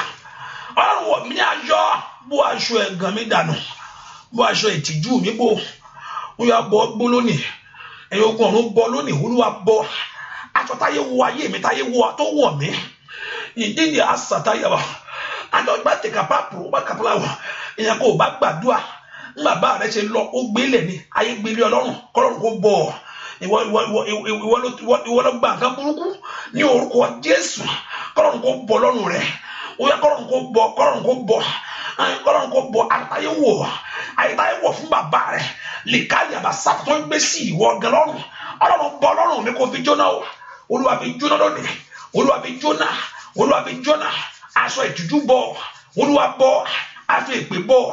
Ọlọ́run wọ̀ mí ní ayọ̀ bó aṣọ ẹ̀gàn mi dànù, bó aṣọ ìtìjú mi bò. Ó yá bọ́ lónìí. Ẹ̀yin ogun ọ̀run bọ́ lónìí. Olúwa bọ́ aṣọ táyé wọ ayé mi, táyé wọ tó wọ̀ mí. Ìdí ni àṣà táyà wà. Àjọ gbà tẹ̀ka pápò bá kàpọ̀lá wọ̀. Ìyẹn kò bá gbàdúrà. Bàbá rẹ ṣe lọ ó gbélé ni ayé gbélé Ọlọ́run kọ́lọ́run kò bọ̀. Ìwọ ló gba nǹkan burúkú ní orúkọ Jésù. Kọ́lọ́run kò bọ̀ lọ́rùn rẹ̀. Ó yá kọ́lọ́run kò bọ̀, kọ́lọ́run kò bọ̀, kọ́lọ́run kò bọ̀. Àyítáyé wọ̀ fún bàbá rẹ̀ lìkàlì àbàṣà tó ń gbé sí ìwọ gan lọ́rùn. Ọlọ́run bọ̀ lọ́rùn mi kò fi jóná o. Olúwa fi jóná lónìí. Olúwa fi jóná. Olúwa fi jóná. Aṣọ ìtìjú bọ̀. Olúwa bọ̀. Aṣọ ìpè bọ̀.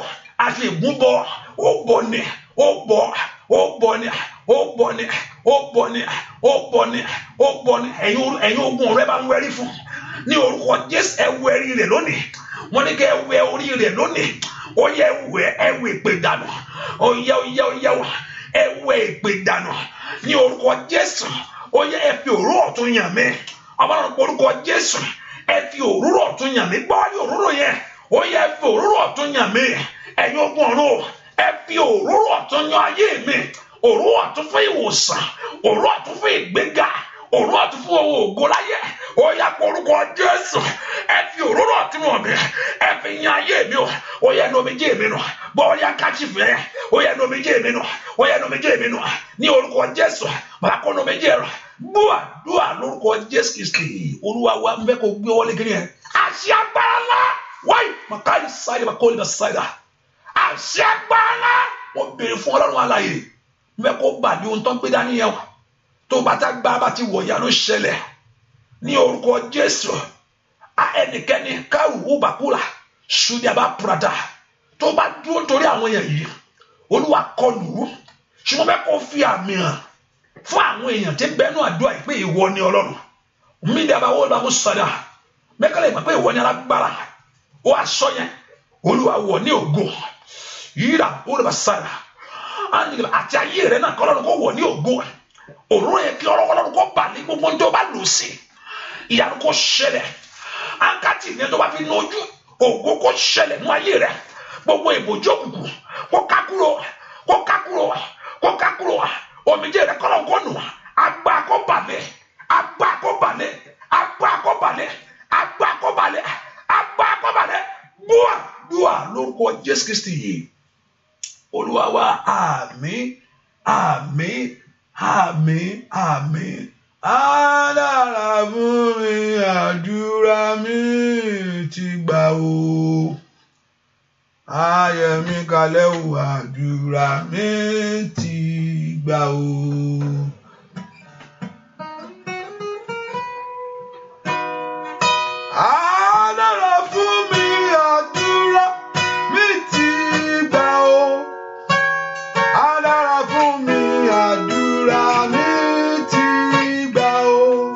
Aṣọ ìgún bọ̀. Ó bọ̀ ni. Ó bọ̀. Ó bọ̀ ni. Ó bọ̀ ni. Ó bọ̀ ni. Ó bọ̀ ni. Ó bọ̀ ni. Ẹ̀yin ogun rẹ bá ń wẹ́rí fún ní orúkọ Jésù. Ẹ wẹ́rí rẹ̀ lónìí. Wọ́n ní kẹ́ ẹ wẹ́ orí rẹ̀ lónìí. Ó yẹ ẹ wẹ́ ìpè dànù. Ó yẹ ẹ wẹ́ ìpè dànù ní orúkọ Jésù. Ó yẹ ẹ fi òróró ọ̀tún yàn mí. Ọlọ́run pé orúkọ Jésù. Ẹ fi òróró ọ̀tún yàn mí. Gbọ́ ní òróró yẹn. Ó yẹ ẹ fi òróró ọ̀tún yàn mí. Ẹ̀yin ogun ọ̀run ẹ fi òróró ọ̀tún yan ayé mi. Òróró ọ̀tún fún ìwòsàn. Òróró ọ̀tún fún ìgbéga. Òróró ọ̀tún fún owó ògo láyé. Ó yẹ pé orúkọ Jésù. Ẹ fi òróró ọ̀tún wọ̀n mi. Ẹ fi yan ayé mi o. Ó yẹ nu omijé mi nù. Bọ́ ọ yá kájí fẹ́. Ó yẹ nu omijé mi nù. Ó yẹ nu omijé mi nù. Ní orúkọ Jésù. Bàbá kọ́ nu omijé rẹ̀. Dúà lórúkọ Jésù Kristi Olúwa wa ń bẹ́ kó gbé wọlé kiri yẹn. Àṣẹ agbára ńlá. Wáyé màkàí sáyé màkọ́ ní sáyé. Àṣẹ agbára ńlá. Wọ́n béèrè fún Ọlọ́run alààyè. Ń bẹ́ kó gbàdí ohun tó ń gbé dání yẹn. Tó bá tá gbá bá ti wọ̀ ìyanu ṣẹlẹ̀. Ní orúkọ Jésù. Ẹnikẹ́ni káwù bàkúrà ṣùdí àbá pùràdà. Tó bá dúró torí àwọn èèyàn yìí. Olúwa kọlù. Ṣùgbọ́n bẹ́ẹ̀ kó fi àmì hàn fún àwọn èèyàn tí bẹ́ẹ̀nù àdúrà yìí pé ìwọ ni Ọlọ́run. Mí ní àbáwọ́ ìbámu sọ̀dà. Mẹ́kàlẹ́ ìmọ̀ pé ìwọ ni alágbára. Ó aṣọ yẹn. Olúwa wọ̀ ní ògo. Yíra olùbá sára. Àti ayé rẹ̀ náà kọ́lọ́run kó wọ̀ ní ògo. Òróró yẹn kí Ọlọ́run kó bà ní gbogbo tó bá lò sí. Ìyanu kó ṣẹlẹ̀. Àǹkàtì ní tó bá fi nójú. Ògo kó ṣẹlẹ̀ nú ayé rẹ̀. Gbogbo ìbòjú òkùnkùn kó kákúrò. Omijé rẹ̀ kọ́lọ́run kó nù. Agbá kó balẹ̀. Dúà lórúkọ Jésù Kristi Olúwa wa. Àmín. Adára fún mi, àdúrà mi ti gbà o. Ayọ̀ mi kalẹ̀ o, àdúrà mi ti gbà o. Adára fún mi, àdúrà mi ti gbà o. Adára fún mi, àdúrà mi ti gbà o.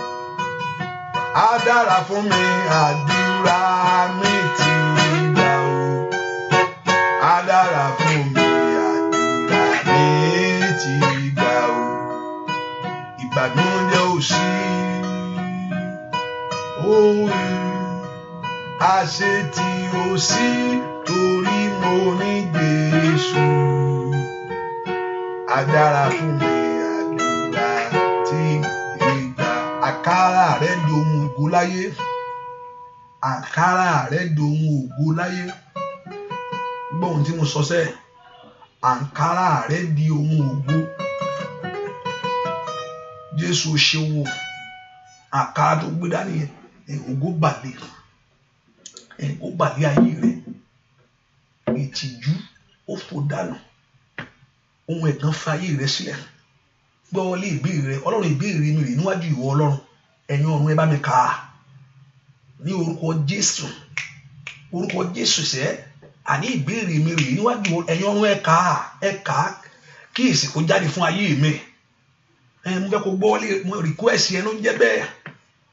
Adára fún mi, àdúrà mi ti gbà o. Adára fún mi, àdúrà sí. Òye àṣetì ò sí torí mo ní Jésù. Adára fún mi àdúrà tí ìgbà. Àkàrà rẹ̀ dohun ògo láyé. Àkàrà rẹ̀ dohun ògo láyé. Gbọ́ ohun tí mo sọ sẹ́. Àkàrà rẹ̀ di ohun ògo. Jésù ṣeun. Àkàrà tó gbé dání yẹn ògo balẹ̀. Ó balẹ̀ ayé rẹ̀. Ìtìjú ó fò dànù. Ohun ẹ̀gàn fa ayé rẹ̀ sílẹ̀. Gbọ́ lé ìbéèrè rẹ̀. Ọlọ́run ìbéèrè mi rè níwájú ìwọ Ọlọ́run. Ẹ̀yin ọ̀run ẹ bá mi kà á. Ní orúkọ Jésù. Orúkọ Jésù sẹ́. Àní ìbéèrè mi rè níwájú ẹ̀yin ọ̀run ẹ kà á. Ẹ kà á. Kí èsì kó jáde fún ayé mi. Mo fẹ́ kó gbọ́ lé mo request yẹn ló ń jẹ́ bẹ́ẹ̀.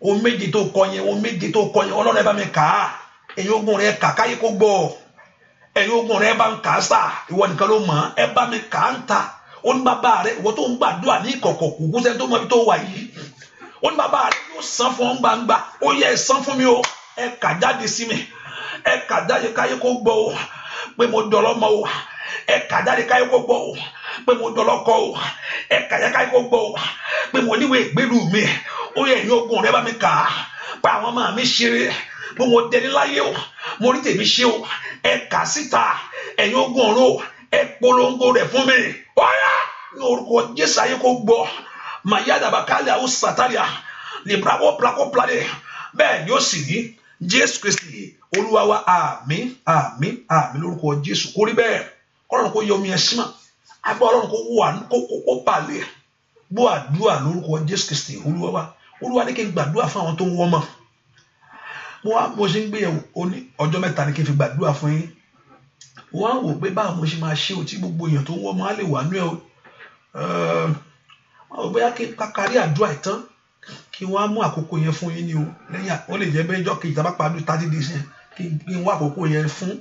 Ohun méje tó kọ yẹn. Ọlọ́run ẹ bá mi kà á. Ẹ̀yin ogun rẹ̀ kà káyé kó gbọ́. Ẹ̀yin ogun rẹ̀ bá ń kà á sà. Ìwọ nìkan ló mọ̀. Ẹ bá mi kà á ń ta. Ó ní bàbá rẹ̀ ìwọ tó ń gbàdúrà ní ìkọ̀kọ̀ kò sẹ́ni tó mọ ibi tó wà yìí. Ó ní bàbá rẹ̀ yóò san fún ọ gbangba. Ó yẹ ẹ san fún mi o. Ẹ kà jáde sí mi. Ẹ kà jáde káyé kó gbọ́ o. Pé mo dọ̀lọ́mọ o. Ẹ kà jáde káyé kó gbọ́ o. Pé mo dọ̀lọ́kọ o. Ẹ kà jáde káyé kó gbọ́ o. Pé mo níwèé ìgbélú mi. Ó yẹ ẹ̀yin ogun rẹ̀ bá mi kà á. Pé àwọn ọmọ mi ṣeré. Pé mo dẹni láyé o. Mo rí tèmi ṣe o. Ẹ kà síta. Ẹ̀yin ogun ọ̀run o. Ẹ polongo rẹ̀ fún mi. Ọ̀yá ní orúkọ Jésù ayé kó gbọ́. Mayadabakali àwọn sataria. Libravo plako plade. Bẹ́ẹ̀ ni ó sì rí. Jésù Kristi Olúwa wa àmín àmín àmín lórúkọ Jésù. Kó rí bẹ́ẹ̀. Ọlọ́run kó yọ omi ẹ̀sìn mọ́. Agbá Ọlọ́run kó wà kó balẹ̀. Gbọ́ àdúrà lórúkọ Jésù Kristi Olúwa wa. Olúwa ní kí n gbàdúrà fún àwọn tó ń wọ́n mọ́. Mo ṣe ń gbé ọjọ́ mẹ́ta ní kí n fi gbàdúrà fún yín. Wọ́n á wò pé báwo mo ṣe máa ṣe o tí gbogbo èèyàn tó ń wọ́n mọ́ á lè wà nú ẹ̀ o. Wọ́n ò bóyá kí n kárí àdúrà ìtàn kí wọ́n á mú àkókò yẹn fún yín ni o. Lẹ́yìn ó lè jẹ́ bẹ́ẹ̀ jọ́ kejì tàbá pàdé 30 days yẹn kí n wá àkókò yẹn fún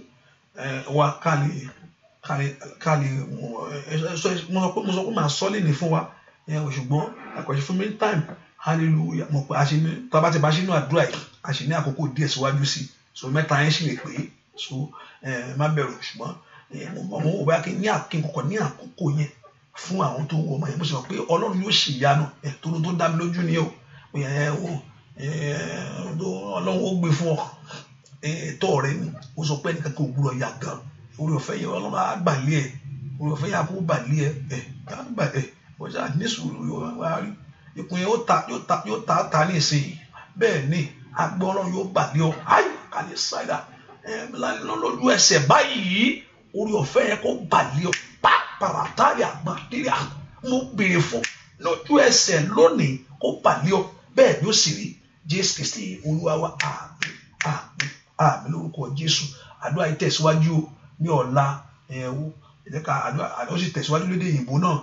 wa ká lè mo sọ pé màá sọ lè ní fún wa ṣùgbọ́n àkọ́ṣe fún me time hallelujah mo pé tàbá ti bá ṣe inú àdúrà yìí a ṣe ní àkókò díẹ̀ síwájú sí so mẹ́ta yẹn sì lè pé so má bẹ̀rù ṣùgbọ́n mo wò bóyá kí n kọ́kọ́ ní àkókò yẹn fún àwọn tó ń wọ ọmọ yẹn mo sì mọ̀ pé Ọlọ́run yóò ṣe ìyanu tó dá mi lójú ni o Ọlọ́run ó gbé fún ọ tọ́ rẹ ni ó sọ pé ẹnìkan kò gbúdọ̀ yà gan orí ọ̀fẹ́ yẹn Ọlọ́run á gbàlẹ́ ẹ̀ orí ọ̀fẹ́ yẹn á kó gbàlẹ́ ẹ̀ ọjà nísùúrù wá rí ìpín yẹn yóò ta ní ìsìn bẹ́ẹ̀ ni agbọ́ Ọlọ́run yóò gbàlẹ́ ọ ayé kàlẹ́ ṣáìdá lójú ẹsẹ̀ báyìí orí ọ̀fẹ́ yẹn kó gbàlẹ́ ọ pàràtàrí àgbàdìrà mo béèrè fún lójú ẹsẹ̀ lónìí kó gbàlẹ́ ọ bẹ́ẹ̀ ni ó sì rí Jésù Kristi Olúwa wa àmín àmín àmín lórúkọ Jésù àdúrà yìí tẹ̀síwájú ní ọ̀la ẹ̀ka àdúrà ó sì tẹ̀síwájú lédè òyìnbó náà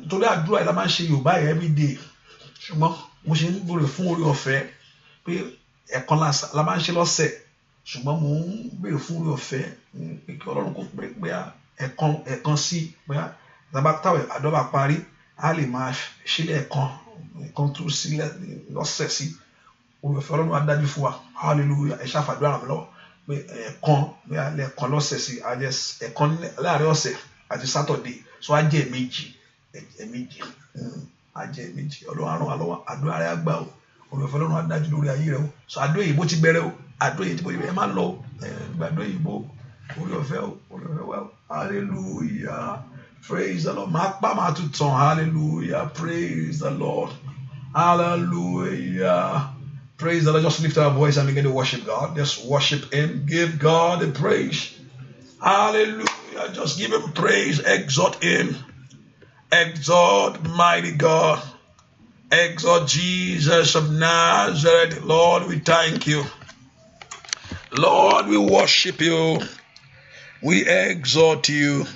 torí àdúrà yìí la máa ń ṣe Yorùbá yẹn everyday ṣùgbọ́n mo ṣe ń béèrè fún orí ọ̀fẹ́ pé ẹ̀kan la máa ń ṣe lọ́sẹ̀ ṣùgbọ́n mo ń béèrè fún orí ọ̀fẹ́ pé kí Ọlọ́run kó pé ẹ̀kan sí pé táwọn àdúrà bá parí a lè máa ṣílẹ̀ ẹ̀kan tó sílẹ̀ lọ́sẹ̀ sí orí ọ̀fẹ́ Ọlọ́run á dájú fún wa hallelujah ẹ ṣàfàdúrà ràn mí lọ́wọ́ pé ẹ̀kan lọ́sẹ̀ sí ẹ̀kan láàrin ọ̀sẹ̀ àti Saturday so á jẹ́ ẹ̀mejì á jẹ́ ẹ̀mejì Ọlọ́run á ràn wá lọ́wọ́ àdúrà rẹ̀ á gbà o orí ọ̀fẹ́ Ọlọ́run á dájú lórí ayé rẹ̀ o so àdúrà yìí bó ti bẹ̀rẹ̀ o àdúrà yìí bó ti bẹ̀rẹ̀ ẹ má lọ o gbàdúrà yìí bó orí ọ̀fẹ́ wa hallelujah praise the Lord máa tún tàn hallelujah praise the Lord hallelujah. Praise the Lord. Just lift our voice and begin to worship God. Just worship Him. Give God the praise. Hallelujah. Just give Him praise. Exalt Him. Exalt mighty God. Exalt Jesus of Nazareth. Lord, we thank you. Lord, we worship you. We exalt you.